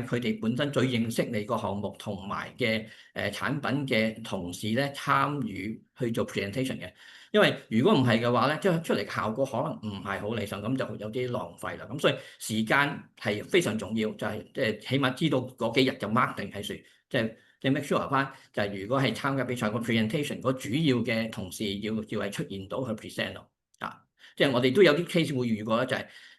佢哋本身最認識你個項目同埋嘅產品嘅同事咧參與去做 presentation 嘅。因為如果唔係嘅話咧，即係出嚟效果可能唔係好理想，咁就有啲浪費啦。咁所以時間係非常重要，就係即係起碼知道嗰幾日就 mark 定係算，即係 make sure 翻就係如果係參加比賽個 presentation 嗰主要嘅同事要係出現到去 present 咯。即係我哋都有啲 case 會遇過咧，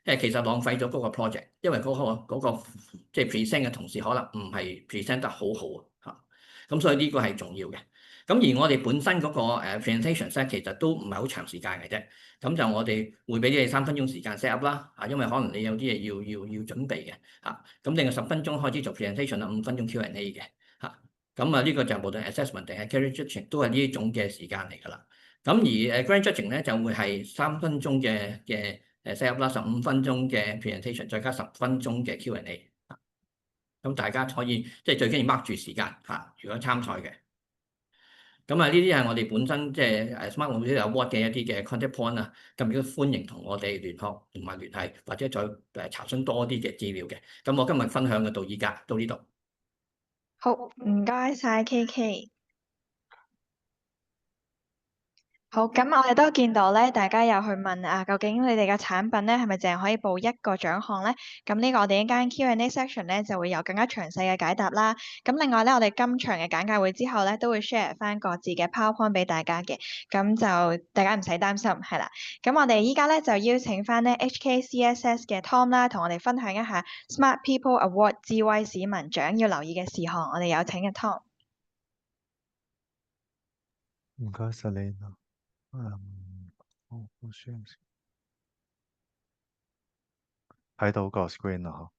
就係其實浪費咗嗰個 project，因為嗰個即係 present 嘅同事可能唔係 present 得好好啊。咁所以呢個係重要嘅。咁而我哋本身嗰個presentation 咧，其實都唔係好長時間嘅啫。咁就我哋會俾你哋3分鐘時間 set up 啦。因為可能你有啲嘢要準備嘅。咁另外10分鐘開始做 presentation 啦，5分鐘 Q&A 嘅。咁呢個就無論 assessment 定係 career judging 都係呢種嘅時間嚟㗎啦。咁而grand judging 咧就會係3分鐘嘅set up 啦，15分鐘嘅 presentation， 再加10分鐘嘅 Q&A。咁大家可以即係最緊要 mark 住時間如果參賽嘅。咁呢啲係我哋本身即係Smart Mobility Award 嘅一啲嘅 contact point 啊。咁亦都歡迎同我哋聯絡同埋聯繫，或者再查詢多啲嘅資料嘅。咁我今日分享嘅到依家到呢度。好，唔該晒 KK。好，咁我哋都見到咧，大家有去問究竟你哋嘅產品咧係咪淨係可以報1個獎項咧？咁呢個我哋一間 Q&A section 咧就會有更加詳細嘅解答啦。咁另外咧，我哋今場嘅簡介會之後咧都會 share 翻各自嘅 PowerPoint 俾大家嘅，咁就大家唔使擔心，係啦。咁我哋依家咧就邀請翻咧 HKCSS 嘅 Tom 啦，同我哋分享一下 Smart People Award 智慧市民獎要留意嘅事項。我哋有請嘅 Tom。唔該晒你啦。我 share 先睇到個 screen 啦嗬。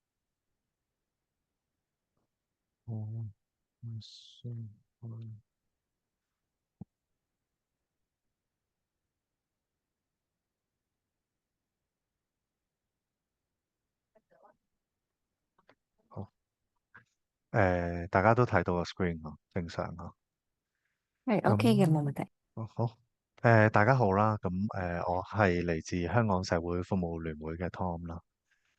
好，大家都睇到個 screen 嗬，正常嗬。係 OK 嘅，冇問題。好，大家好啦，咁我係嚟自香港社會服務聯會嘅 Tom 啦。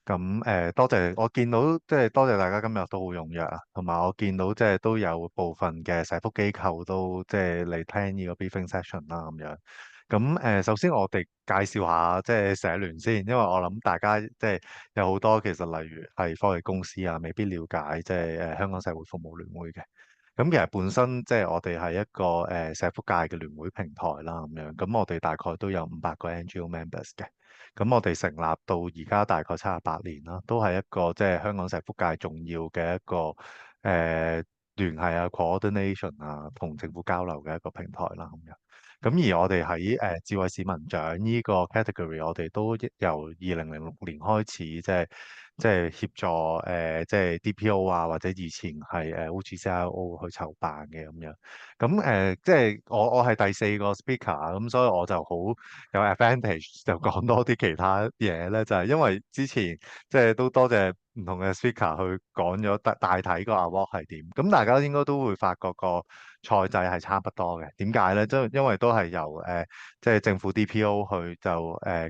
咁多謝我見到，即係多謝大家今日都好踴躍啊，同埋我見到即係都有部分嘅社福機構都即係嚟聽呢個 briefing session 啦咁樣。咁首先我哋介紹下即係社聯先，因為我諗大家即係有好多其實例如係科技公司啊，未必了解即係香港社會服務聯會嘅。咁其實本身即係我哋係一個社福界嘅聯會平台啦，咁樣。咁我哋大概都有500個 NGO members 嘅。咁我哋成立到而家大概78年啦，都係一個即係香港社福界重要嘅一個聯繫啊、coordination 啊、同政府交流嘅一個平台啦，咁樣。咁而我哋喺智慧市民獎呢個 category，我哋都由2006年開始即係協助即係 DPO 啊，或者以前係OGCIO 去籌辦嘅咁樣。咁即係我係第4個 speaker，咁所以我就好有 advantage 就講多啲其他嘢咧，就係因為之前即係都多謝唔同嘅 speaker 去講咗大體個 award 係點，咁大家應該都會發覺個賽制係差不多嘅。點解咧？即係因為都係由即係政府 DPO 去就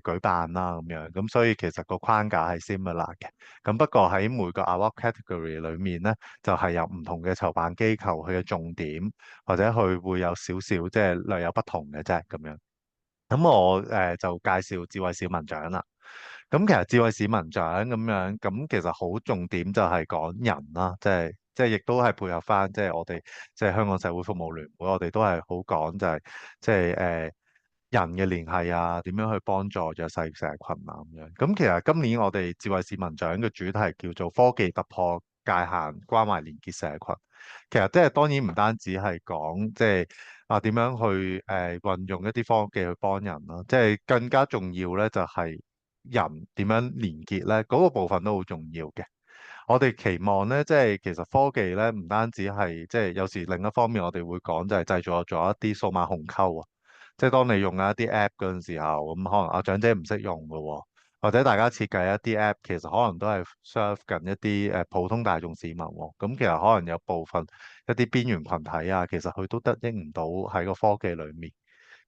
舉辦啦咁樣，咁所以其實個框架係 similar 嘅。咁不過喺每個 award category 裏面咧，就係由唔同嘅籌辦機構佢嘅重點，或者佢會有少少即係略有不同嘅啫咁樣。咁我就介紹智慧市民獎啦。咁其實智慧市民獎咁樣，咁其實好重點就係講人啦，即係亦都係配合翻即係我哋即係香港社會服務聯會，我哋都係好講就係即係人嘅聯繫啊，點樣去幫助弱勢社群啊咁樣。咁其實今年我哋智慧市民獎嘅主題叫做科技突破界限，關懷連結社群。其實即係當然唔單止係講即係點樣去運用一啲科技去幫人啦，即係更加重要咧就係人點樣連結咧，嗰個部分都好重要嘅。我哋期望咧，即係其實科技咧唔單止係即係有時另一方面我哋會講就係製造咗一啲數碼鴻溝啊。即係當你用緊一啲 app 嗰陣時候，咁可能長者唔識用嘅喎，或者大家設計一啲 app，其實可能都係 serve 緊一啲普通大眾市民喎。咁其實可能有部分一啲邊緣群體啊，其實佢都得益唔到喺個科技裡面。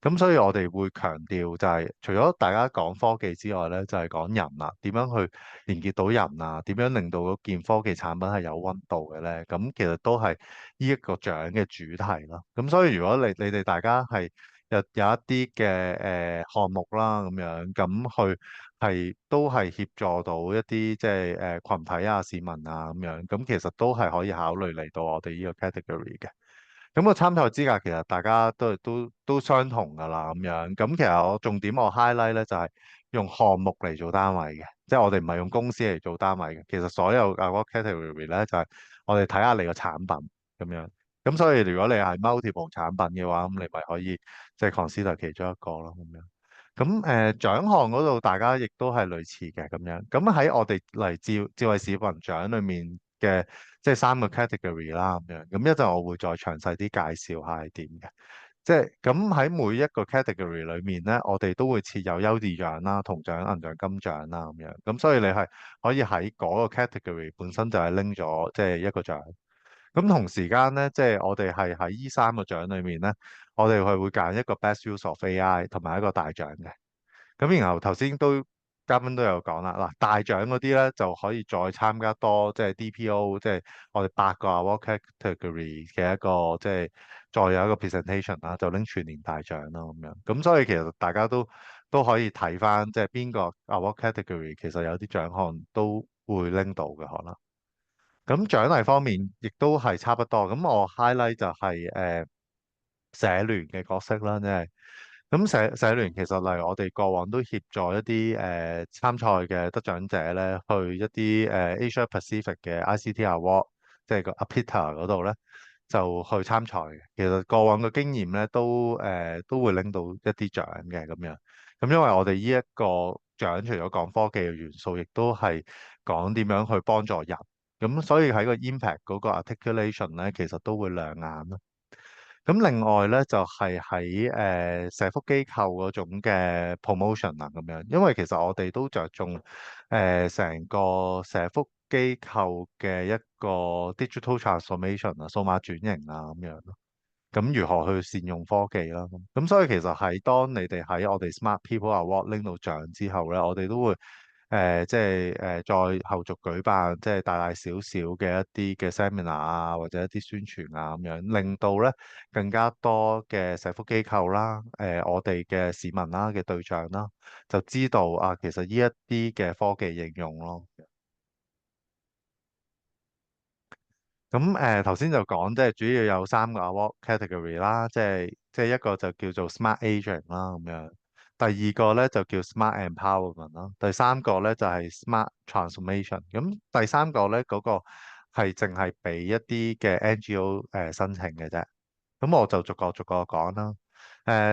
咁所以我哋會強調就係、除咗大家講科技之外咧，就係、講人啊，點樣去連結到人啊，點樣令到嗰件科技產品係有溫度嘅咧？咁其實都係呢一個獎嘅主題咯。咁所以如果你哋大家係有一啲嘅項目啦，咁樣咁去係都係協助到一啲即係群體啊、市民啊咁樣，咁其實都係可以考慮嚟到我哋呢個 category 嘅。咁個參賽資格其實大家都相同㗎啦，咁樣。咁其實我重點我 highlight 咧就係用項目嚟做單位嘅，即係我哋唔係用公司嚟做單位嘅。其實所有嗰個 category 咧就係我哋睇下你個產品咁樣。咁所以如果你係 multiple 產品嘅話，咁你咪可以即係 consider 其中一個咯，咁樣。咁獎項嗰度大家亦都係類似嘅咁樣。咁喺我哋嚟智慧市民獎裏面嘅即係3個 category 啦咁樣。咁一陣我會再詳細啲介紹下係點嘅。即係咁喺每一個 category 裏面咧，我哋都會設有優異獎啦、銅獎、銀獎、金獎啦咁樣。咁所以你係可以喺嗰個 category 本身就係拎咗即係一個獎。咁同時間咧，即係我哋係喺呢3個獎裏面咧，我哋係會揀一個 Best Use of AI 同埋一個大獎嘅。咁然後頭先都嘉賓都有講啦，嗱大獎嗰啲咧就可以再參加多即係 DPO，即係我哋8個 award category 嘅一個即係再有一個 presentation 啦，就拎全年大獎啦咁樣。咁所以其實大家都可以睇翻即係邊個 award category 其實有啲獎項都會拎到嘅可能。咁獎勵方面亦都係差不多。咁我 highlight 就係社聯嘅角色啦，即係咁社聯其實例如我哋過往都協助一啲參賽嘅得獎者咧，去一啲Asia Pacific 嘅 ICT Award，即係個 APITA 嗰度咧，就去參賽嘅。其實過往嘅經驗咧，都會拎到一啲獎嘅咁樣。咁因為我哋呢一個獎除咗講科技嘅元素，亦都係講點樣去幫助人。咁所以喺個 impact 嗰個 articulation 咧，其實都會亮眼咯。咁另外咧，就係喺社福機構嗰種嘅 promotion 啊，咁樣，因為其實我哋都着重成個社福機構嘅一個 digital transformation 啊，數碼轉型啊咁樣咯。咁如何去善用科技啦？咁所以其實喺當你哋喺我哋 Smart People Award 拎到獎之後咧，我哋都會即係再後續舉辦即係大大小小嘅一啲嘅 seminar 啊，或者一啲宣傳啊咁樣，令到咧更加多嘅社福機構啦，我哋嘅市民啦嘅對象啦，就知道啊，其實呢一啲嘅科技應用咯。咁頭先就講即係主要有三個 award category 啦，即係一個就叫做 Smart Aging 啦咁樣，第二個咧就叫 Smart Empowerment 啦，第三個咧就係 Smart Transformation。咁第三個咧嗰個係淨係俾一啲嘅 NGO 申請嘅啫。咁我就逐個逐個講啦。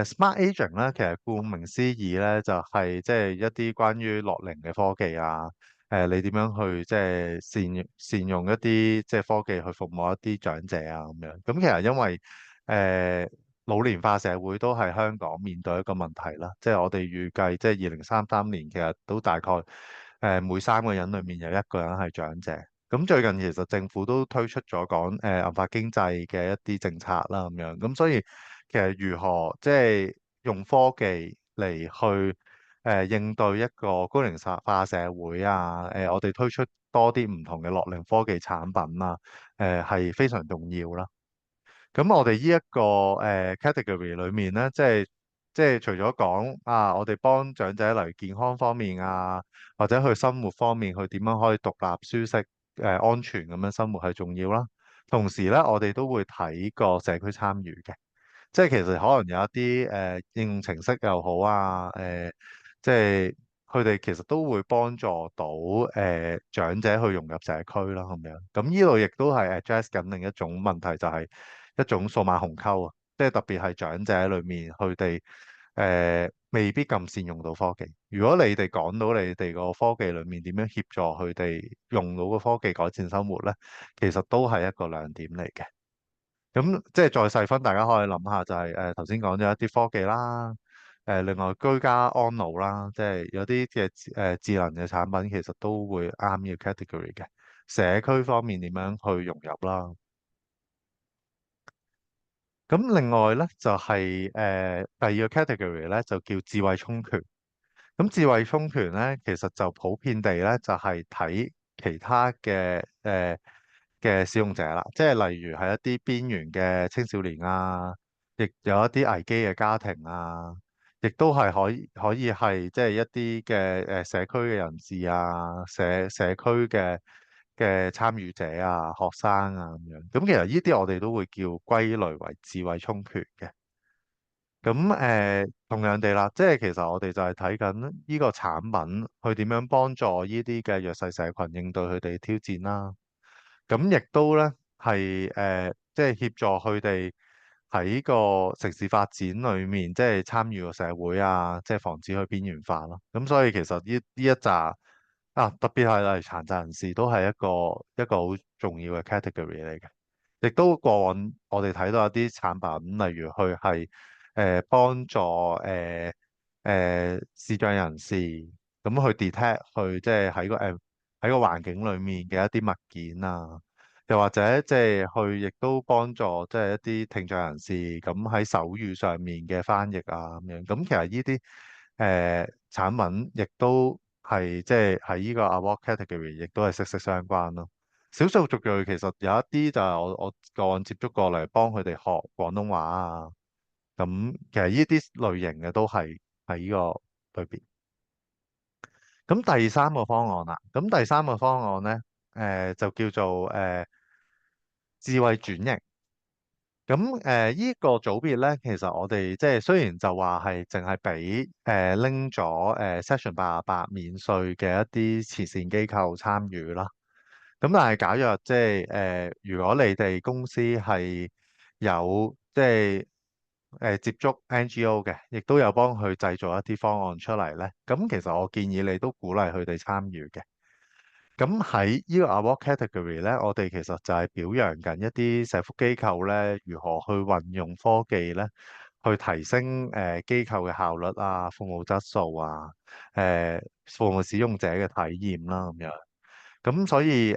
Smart Aging 咧，其實顧名思義咧，就係即係一啲關於樂齡嘅科技啊。你點樣去即係善用一啲即係科技去服務一啲長者啊咁樣。咁其實因為老年化社會都係香港面對一個問題啦。即係我哋預計即係2033年，其實都大概每3個人裡面有1個人係長者。咁最近其實政府都推出咗講銀發經濟嘅一啲政策啦咁樣。咁所以其實如何即係用科技嚟去應對一個高齡化社會啊，我哋推出多啲唔同嘅樂齡科技產品啊，係非常重要啦。咁我哋呢一個category 裏面咧，即係除咗講啊，我哋幫長者例如健康方面啊，或者佢生活方面，佢點樣可以獨立舒適、安全咁樣生活係重要啦。同時咧，我哋都會睇個社區參與嘅。即係其實可能有一啲應用程式又好啊，即係佢哋其實都會幫助到長者去融入社區啦咁樣。咁呢度亦都係 address 緊另一種問題，就係一種數碼鴻溝啊。即係特別係長者裏面，佢哋未必咁善用到科技。如果你哋講到你哋個科技裏面點樣協助佢哋用到個科技改善生活咧，其實都係一個亮點嚟嘅。咁即係再細分，大家可以諗下就係頭先講咗一啲科技啦，另外居家安老啦，即係有啲嘅智能嘅產品其實都會啱呢個 category 嘅。社區方面點樣去融入啦？咁另外咧就係第二個 category 咧就叫智慧充權。咁智慧充權咧，其實就普遍地咧就係睇其他嘅使用者啦，即係例如係一啲邊緣嘅青少年啊，亦有一啲危機嘅家庭啊，亦都係可以係即係一啲嘅社區嘅人士啊，社區嘅參與者啊，學生啊咁樣。咁其實呢啲我哋都會叫歸類為智慧充權嘅。咁同樣地啦，即係其實我哋就係睇緊呢個產品，去點樣幫助呢啲嘅弱勢社群應對佢哋挑戰啦。咁亦都咧係即係協助佢哋喺個城市發展裏面，即係參與個社會啊，即係防止佢邊緣化咯。咁所以其實呢一紮啊，特別係例如殘疾人士都係一個好重要嘅 category 嚟嘅。亦都過往我哋睇到一啲產品，例如佢係幫助視障人士咁去 detect 去即係喺個環境裡面嘅一啲物件啊，又或者即係去亦都幫助即係一啲聽障人士咁喺手語上面嘅翻譯啊咁樣。咁其實呢啲產品亦都係即係喺呢個 award category 亦都係息息相關咯。少數族裔其實有一啲就係我個案接觸過嚟幫佢哋學廣東話啊，咁其實呢啲類型嘅都係喺呢個類別。咁第三個方案啦，咁第三個方案咧，就叫做智慧轉型。咁依個組別咧，其實我哋即係雖然就話係淨係俾拎咗Section 88免稅嘅一啲慈善機構參與啦。咁但係假若即係如果你哋公司係有即係接觸 NGO 嘅，亦都有幫佢製造一啲方案出嚟咧，咁其實我建議你都鼓勵佢哋參與嘅。咁喺呢個 award category 咧，我哋其實就係表揚緊一啲社福機構咧，如何去運用科技咧，去提升機構嘅效率啊、服務質素啊、服務使用者嘅體驗啦咁樣。咁所以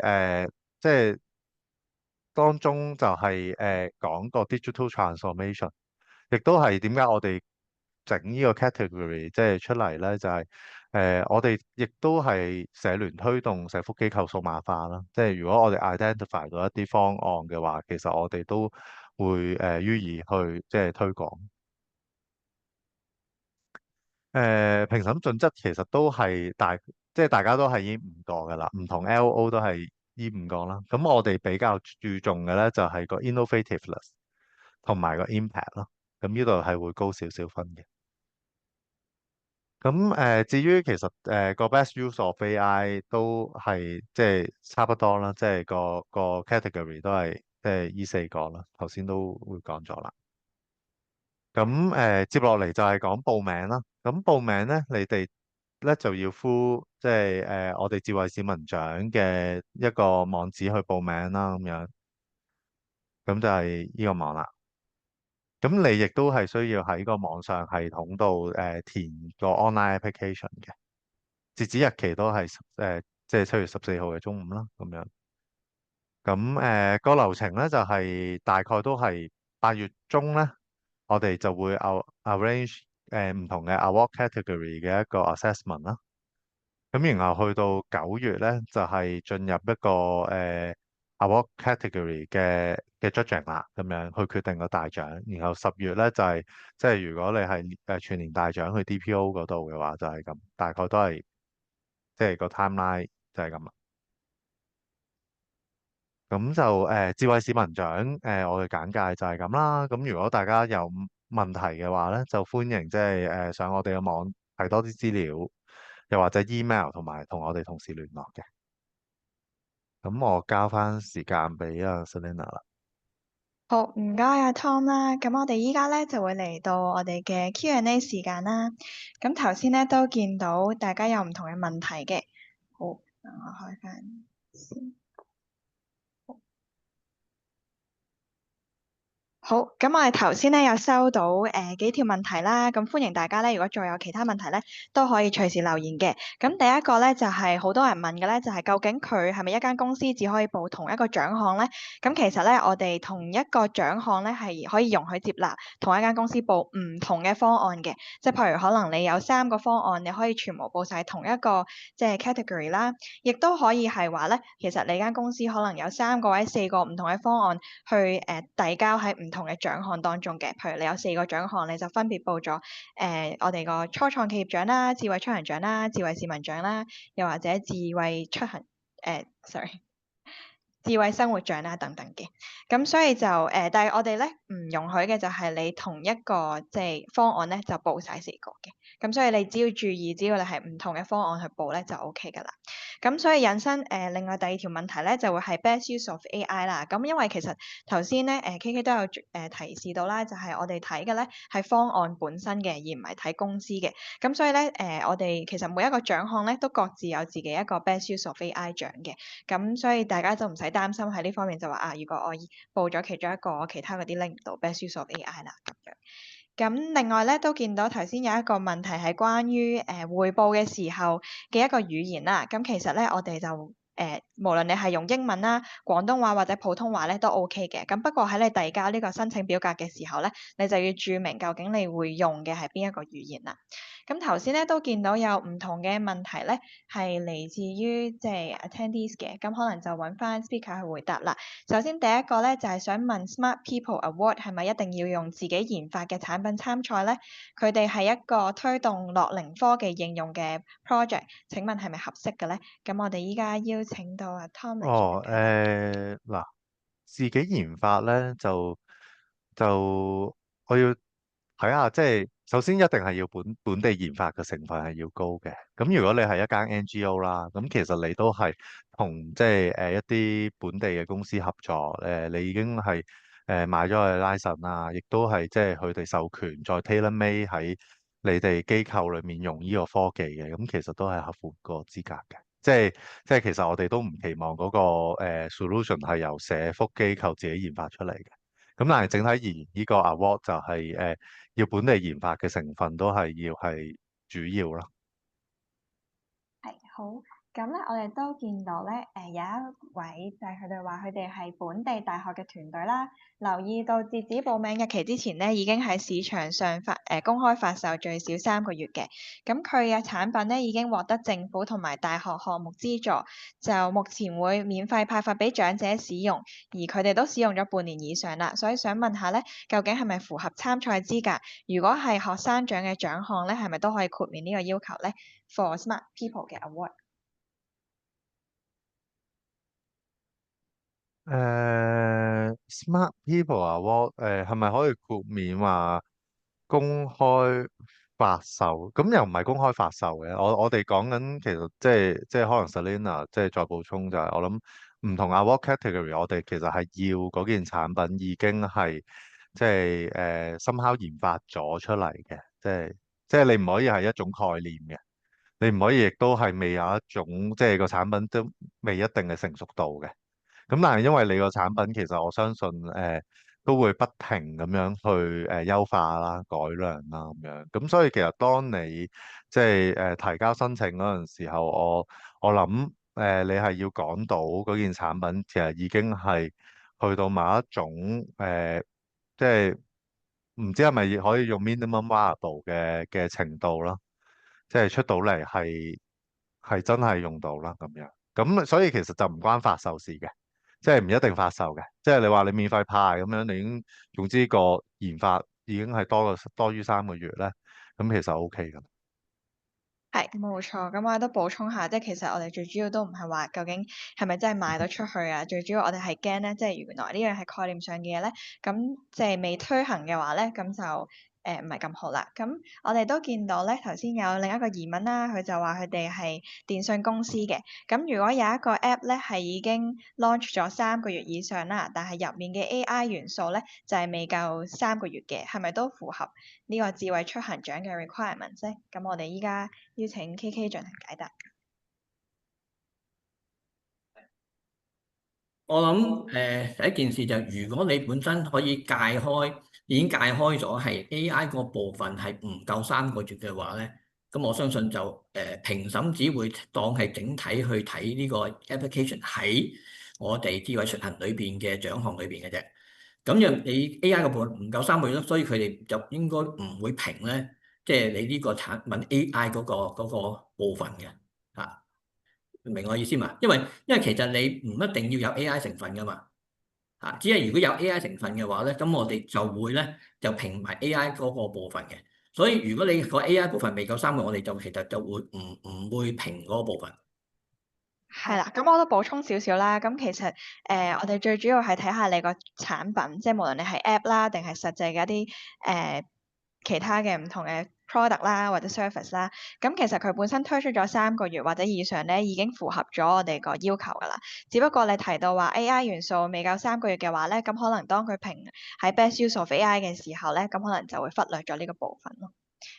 即係當中就係講個 digital transformation，亦都係點解我哋整呢個 category 即係出嚟咧，就係我哋亦都係社聯推動社福機構數碼化啦。即係如果我哋 identify 到一啲方案嘅話，其實我哋都會予以去即係推廣。評審準則其實都係即係大家都係呢五個㗎啦，唔同 LO 都係呢五個啦。咁我哋比較注重嘅咧就係個 innovativeness 同埋個 impact 咯。咁呢度係會高少少分嘅。咁至於其實個 best use of AI 都係即係差不多啦，即係個 category 都係即係呢四個啦。頭先都會講咗啦。咁接落嚟就係講報名啦。咁報名咧，你哋咧就要呼即係我哋智慧市民獎嘅一個網址去報名啦，咁樣。咁就係呢個網啦。咁你亦都係需要喺個網上系統度填個 online application 嘅。截止日期都係即係7月14號嘅中午啦，咁樣。咁個流程咧就係大概都係8月中咧，我哋就會arrange 唔同嘅 award category 嘅一個 assessment 啦。咁然後去到9月咧，就係進入一個award category 嘅 judging 啦，咁樣去決定個大獎。然後10月咧就係即係如果你係全年大獎去 DPO 嗰度嘅話，就係咁，大概都係即係個 timeline 就係咁啦。咁就智慧市民獎我嘅簡介就係咁啦。咁如果大家有問題嘅話咧，就歡迎即係上我哋嘅網睇多啲資料，又或者 email 同埋同我哋同事聯絡嘅。咁我交翻時間俾阿 Selena 啦。好，唔該阿 Tom 啦。咁我哋依家咧就會嚟到我哋嘅 Q&A 時間啦。咁頭先咧都見到大家有唔同嘅問題嘅。好，等我開翻先。好，咁我哋頭先咧有收到幾條問題啦，咁歡迎大家咧，如果再有其他問題咧，都可以隨時留言嘅。咁第一個咧就係好多人問嘅咧，就係究竟佢係咪一間公司只可以報同一個獎項咧？咁其實咧，我哋同一個獎項咧係可以容許接納同一間公司報唔同嘅方案嘅，即係譬如可能你有3個方案，你可以全部報晒同一個即係 category 啦，亦都可以係話咧，其實你間公司可能有3個或者4個唔同嘅方案去遞交喺唔同嘅獎項當中嘅，譬如你有4個獎項，你就分別報咗我哋個初創企業獎啦、智慧出行獎啦、智慧市民獎啦，又或者智慧出行智慧生活獎啦等等嘅。咁所以就但係我哋咧唔容許嘅就係你同一個即係方案咧就報晒4個嘅。咁所以你只要注意，只要你係唔同嘅方案去報咧就 OK 㗎啦。咁所以引申另外第二條問題咧就會係 best use of AI 啦。咁因為其實頭先咧KK 都有提示到啦，就係我哋睇嘅咧係方案本身嘅，而唔係睇公司嘅。咁所以咧我哋其實每一個獎項咧都各自有自己一個 best use of AI 獎嘅。咁所以大家就唔使擔心喺呢方面就話啊，如果我報咗其中一個，其他嗰啲拎唔到 best use of AI 啦咁樣。咁另外咧都見到頭先有一個問題係關於匯報嘅時候嘅一個語言啦。咁其實咧我哋就無論你係用英文啦、廣東話或者普通話咧都 OK 嘅。咁不過喺你遞交呢個申請表格嘅時候咧，你就要註明究竟你會用嘅係邊一個語言啦。咁頭先咧都見到有唔同嘅問題咧係嚟自於即係 attendees 嘅，咁可能就揾翻 speaker 去回答啦。首先第一個咧就係想問 Smart People Award 係咪一定要用自己研發嘅產品參賽咧？佢哋係一個推動樂齡科技應用嘅 project，請問係咪合適嘅咧？咁我哋依家邀請到阿 Tom 嚟哦，嗱，自己研發咧就我要睇下，即係首先一定係要本地研發嘅成分係要高嘅。咁如果你係一間 NGO 啦，咁其實你都係同即係一啲本地嘅公司合作，你已經係買咗佢 license 啊，亦都係即係佢哋授權再 tailor made 喺你哋機構裏面用呢個科技嘅，咁其實都係合乎個資格嘅。即係其實我哋都唔期望嗰個solution 係由社福機構自己研發出嚟嘅。咁但係整體而言，呢個 award 就係要本地研發嘅成分都係要係主要啦。係好，咁咧，我哋都見到咧，有一位就係佢哋話佢哋係本地大學嘅團隊啦，留意到截止報名日期之前咧，已經喺市場上公開發售最少3個月嘅。咁佢嘅產品咧已經獲得政府同埋大學項目資助，就目前會免費派發俾長者使用，而佢哋都使用咗半年以上啦。所以想問下咧，究竟係咪符合參賽資格？如果係學生獎嘅獎項咧，係咪都可以豁免呢個要求咧？For Smart People 嘅 award。Smart People Award 係咪可以豁免話公開發售？咁又唔係公開發售嘅。我哋講緊其實即係可能 Selina 即係再補充就係我諗唔同 award category，我哋其實係要嗰件產品已經係即係somehow 研發咗出嚟嘅，即係你唔可以係一種概念嘅，你唔可以亦都係未有一種即係個產品都未一定嘅成熟度嘅。咁但係因為你個產品其實我相信都會不停咁樣去優化啦、改良啦咁樣，咁所以其實當你即係提交申請嗰陣時候，我諗你係要講到嗰件產品其實已經係去到某一種即係唔知係咪可以用 minimum viable 嘅程度啦，即係出到嚟係真係用到啦咁樣。咁所以其實就唔關發售事嘅。即係唔一定發售嘅，即係你話你免費派咁樣，你已經總之個研發已經係多於3個月咧，咁其實 OK 㗎。係冇錯，咁我都補充下，即係其實我哋最主要都唔係話究竟係咪真係賣得出去啊，最主要我哋係驚咧，即係原來呢樣係概念上嘅嘢咧，咁即係未推行嘅話咧，咁就唔係咁好啦。咁我哋都見到咧，頭先有另一個疑問啦，佢就話佢哋係電信公司嘅，咁如果有一個 app 咧係已經 launch 咗3個月以上啦，但係入面嘅 AI 元素咧就係未夠3個月嘅，係咪都符合呢個智慧出行獎嘅 requirement 咧？咁我哋依家邀請 KK 進行解答。我諗第一件事就係如果你本身可以已經界開咗係 AI 個部分係唔夠3個月嘅話咧，咁我相信就評審只會當係整體去睇呢個 application 喺我哋智慧出行裏邊嘅獎項裏邊嘅啫。咁若你 AI 個部分唔夠3個月，所以佢哋就應該唔會評咧，即係你呢個產品 AI 嗰個部分嘅嚇。明我意思嘛？因為其實你唔一定要有 AI 成分噶嘛，嚇，只係如果有 AI 成分嘅話咧，咁我哋就會咧就評埋 AI 嗰個部分嘅。所以如果你個 AI 部分未夠3個，我哋就其實就會唔會評嗰個部分。係啦，咁我都補充少少啦。咁其實我哋最主要係睇下你個產品，即係無論你係 app 啦，定係實際嘅一啲其他嘅唔同嘅 product 啦，或者 service 啦。咁其實佢本身推出咗3個月或者以上咧，已經符合咗我哋個要求㗎啦。只不過你提到話 AI 元素未夠3個月嘅話咧，咁可能當佢評喺 best use of AI 嘅時候咧，咁可能就會忽略咗呢個部分咯。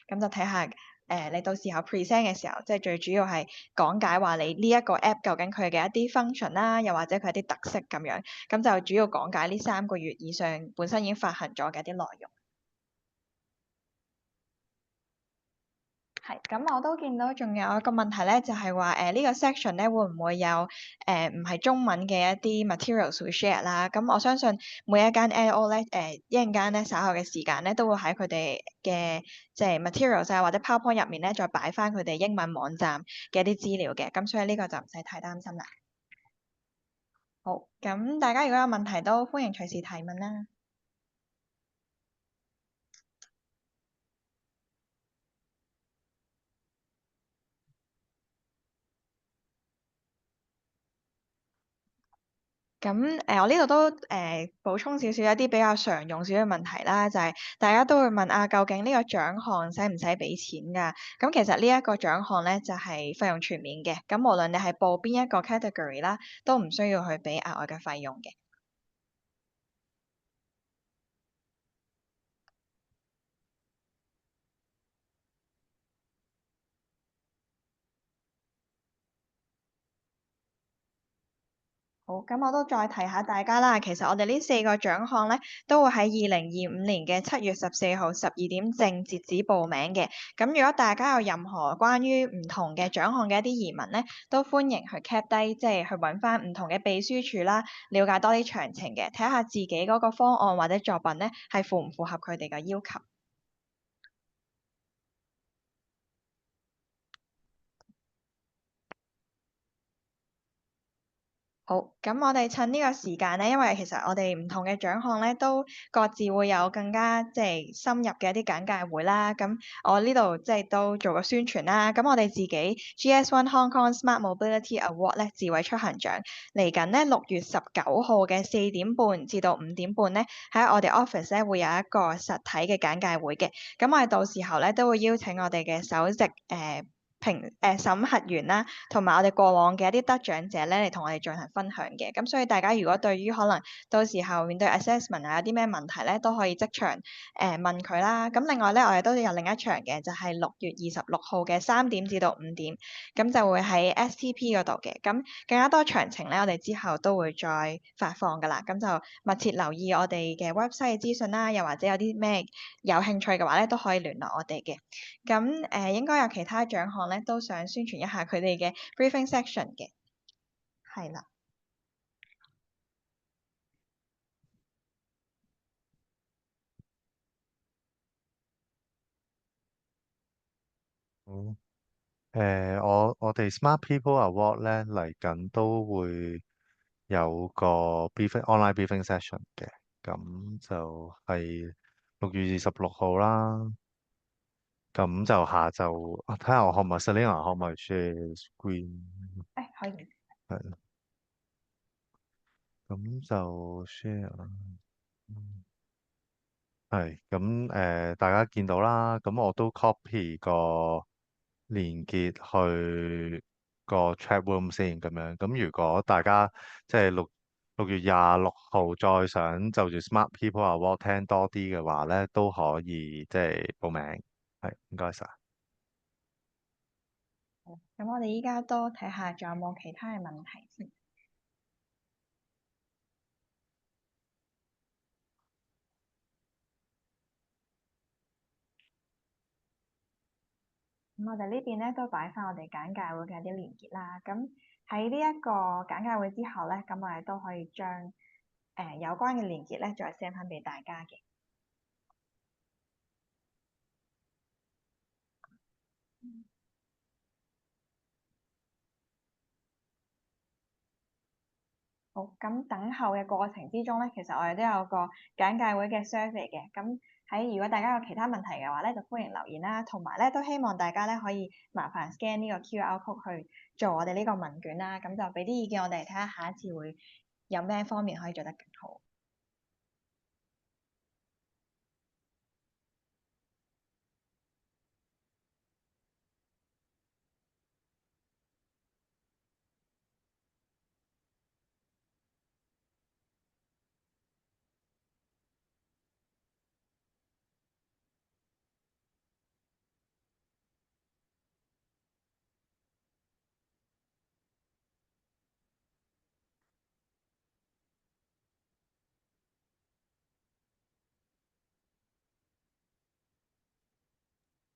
咁就睇下你到時候 present 嘅時候，即係最主要係講解話你呢一個 app 究竟佢嘅一啲 function 啦，又或者佢一啲特色咁樣，咁就主要講解呢3個月以上本身已經發行咗嘅一啲內容。係，咁我都見到仲有一個問題咧，就係話呢個 section 咧會唔會有唔係中文嘅一啲 materials 會 share 啦？咁我相信每一間 L.O 咧一陣間咧稍後嘅時間咧都會喺佢哋嘅即係 materials 啊或者 PowerPoint 入面咧再擺翻佢哋英文網站嘅一啲資料嘅，咁所以呢個就唔使太擔心啦。好，咁大家如果有問題都歡迎隨時提問啦。咁我呢度都補充少少一啲比較常用少少嘅問題啦，就係大家都會問啊，究竟呢個獎項使唔使俾錢㗎？咁其實呢一個獎項咧就係費用全免嘅，咁無論你係報邊一個 category 啦，都唔需要去俾額外嘅費用嘅。好，咁我都再提下大家啦。其實我哋呢4個獎項咧，都會喺2025年嘅7月14號12點正截止報名嘅。咁如果大家有任何關於唔同嘅獎項嘅一啲疑問咧，都歡迎去 cap 低，即係去揾翻唔同嘅秘書處啦，了解多啲詳情嘅，睇下自己嗰個方案或者作品咧係符唔符合佢哋嘅要求。好，咁我哋趁呢個時間咧，因為其實我哋唔同嘅獎項咧，都各自會有更加即係深入嘅一啲簡介會啦。咁我呢度即係都做個宣傳啦。咁我哋自己 GS1 Hong Kong Smart Mobility Award 咧，智慧出行獎嚟緊咧6月19號嘅4點半至到5點半咧，喺我哋 office 咧會有一個實體嘅簡介會嘅。咁我哋到時候咧都會邀請我哋嘅首席審核員啦，同埋我哋過往嘅一啲得獎者咧嚟同我哋進行分享嘅。咁所以大家如果對於可能到時候面對 assessment 啊有啲咩問題咧，都可以即場問佢啦。咁另外咧，我哋都有另一場嘅，就係6月26號嘅3點至到5點，咁就會喺 STP 嗰度嘅。咁更加多詳情咧，我哋之後都會再發放㗎啦。咁就密切留意我哋嘅 website 嘅資訊啦，又或者有啲咩有興趣嘅話咧，都可以聯絡我哋嘅。咁應該有其他獎項咧，都想宣傳一下佢哋嘅 briefing section 嘅，係啦。好，我哋 Smart People Award 咧嚟緊都會有個 online briefing session 嘅，咁就係6月26號啦。咁就下晝睇下我可唔可以 Selina 可唔可以 share screen？可以。係啦，咁就 share 啦。係咁大家見到啦，咁我都 copy 個連結去個 chat room 先咁樣。咁如果大家即係六月26號再想就住 Smart People Award 聽多啲嘅話咧，都可以即係報名。係，唔該晒。咁我哋依家都睇下仲有冇其他嘅問題先。咁我哋呢邊咧都擺翻我哋簡介會嘅一啲連結啦。咁喺呢一個簡介會之後咧，咁我哋都可以將有關嘅連結咧再 send 翻俾大家嘅。好，咁等候嘅過程之中咧，其實我哋都有個簡介會嘅 survey 嘅。咁如果大家有其他問題嘅話咧，就歡迎留言啦。同埋咧，都希望大家咧可以麻煩 scan 呢個 QR code 去做我哋呢個問卷啦。咁就俾啲意見我哋睇下下一次會有咩方面可以做得更好。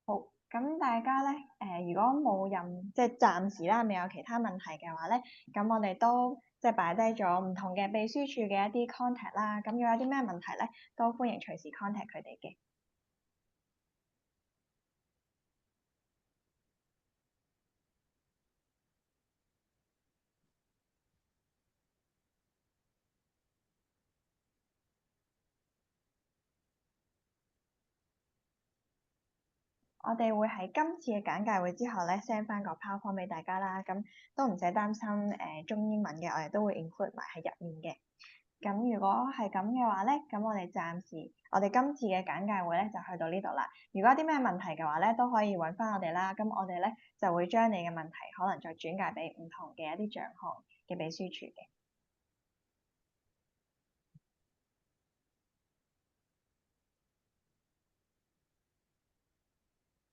好，咁大家咧，如果冇即係暫時啦，未有其他問題嘅話咧，咁我哋都即係擺低咗唔同嘅秘書處嘅一啲 contact 啦。咁如果有啲咩問題咧，都歡迎隨時 contact 佢哋嘅。我哋會喺今次嘅簡介會之後咧 send 翻個 PowerPoint 俾大家啦，咁都唔使擔心中英文嘅，我哋都會 include 埋喺入面嘅。咁如果係咁嘅話咧，咁我哋今次嘅簡介會咧就去到呢度啦。如果有啲咩問題嘅話咧，都可以揾翻我哋啦。咁我哋咧就會將你嘅問題可能再轉介俾唔同嘅一啲獎項嘅秘書處嘅。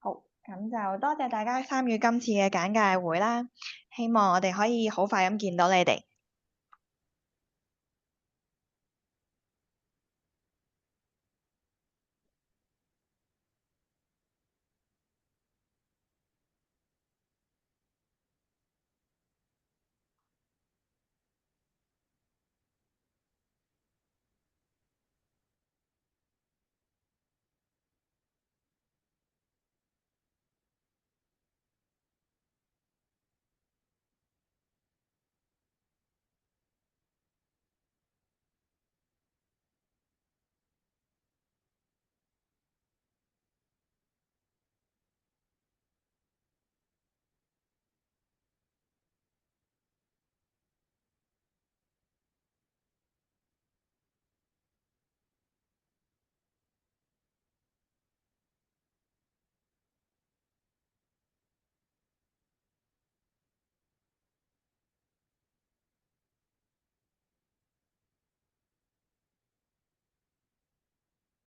好，咁就多謝大家參與今次嘅簡介會啦。希望我哋可以好快咁見到你哋。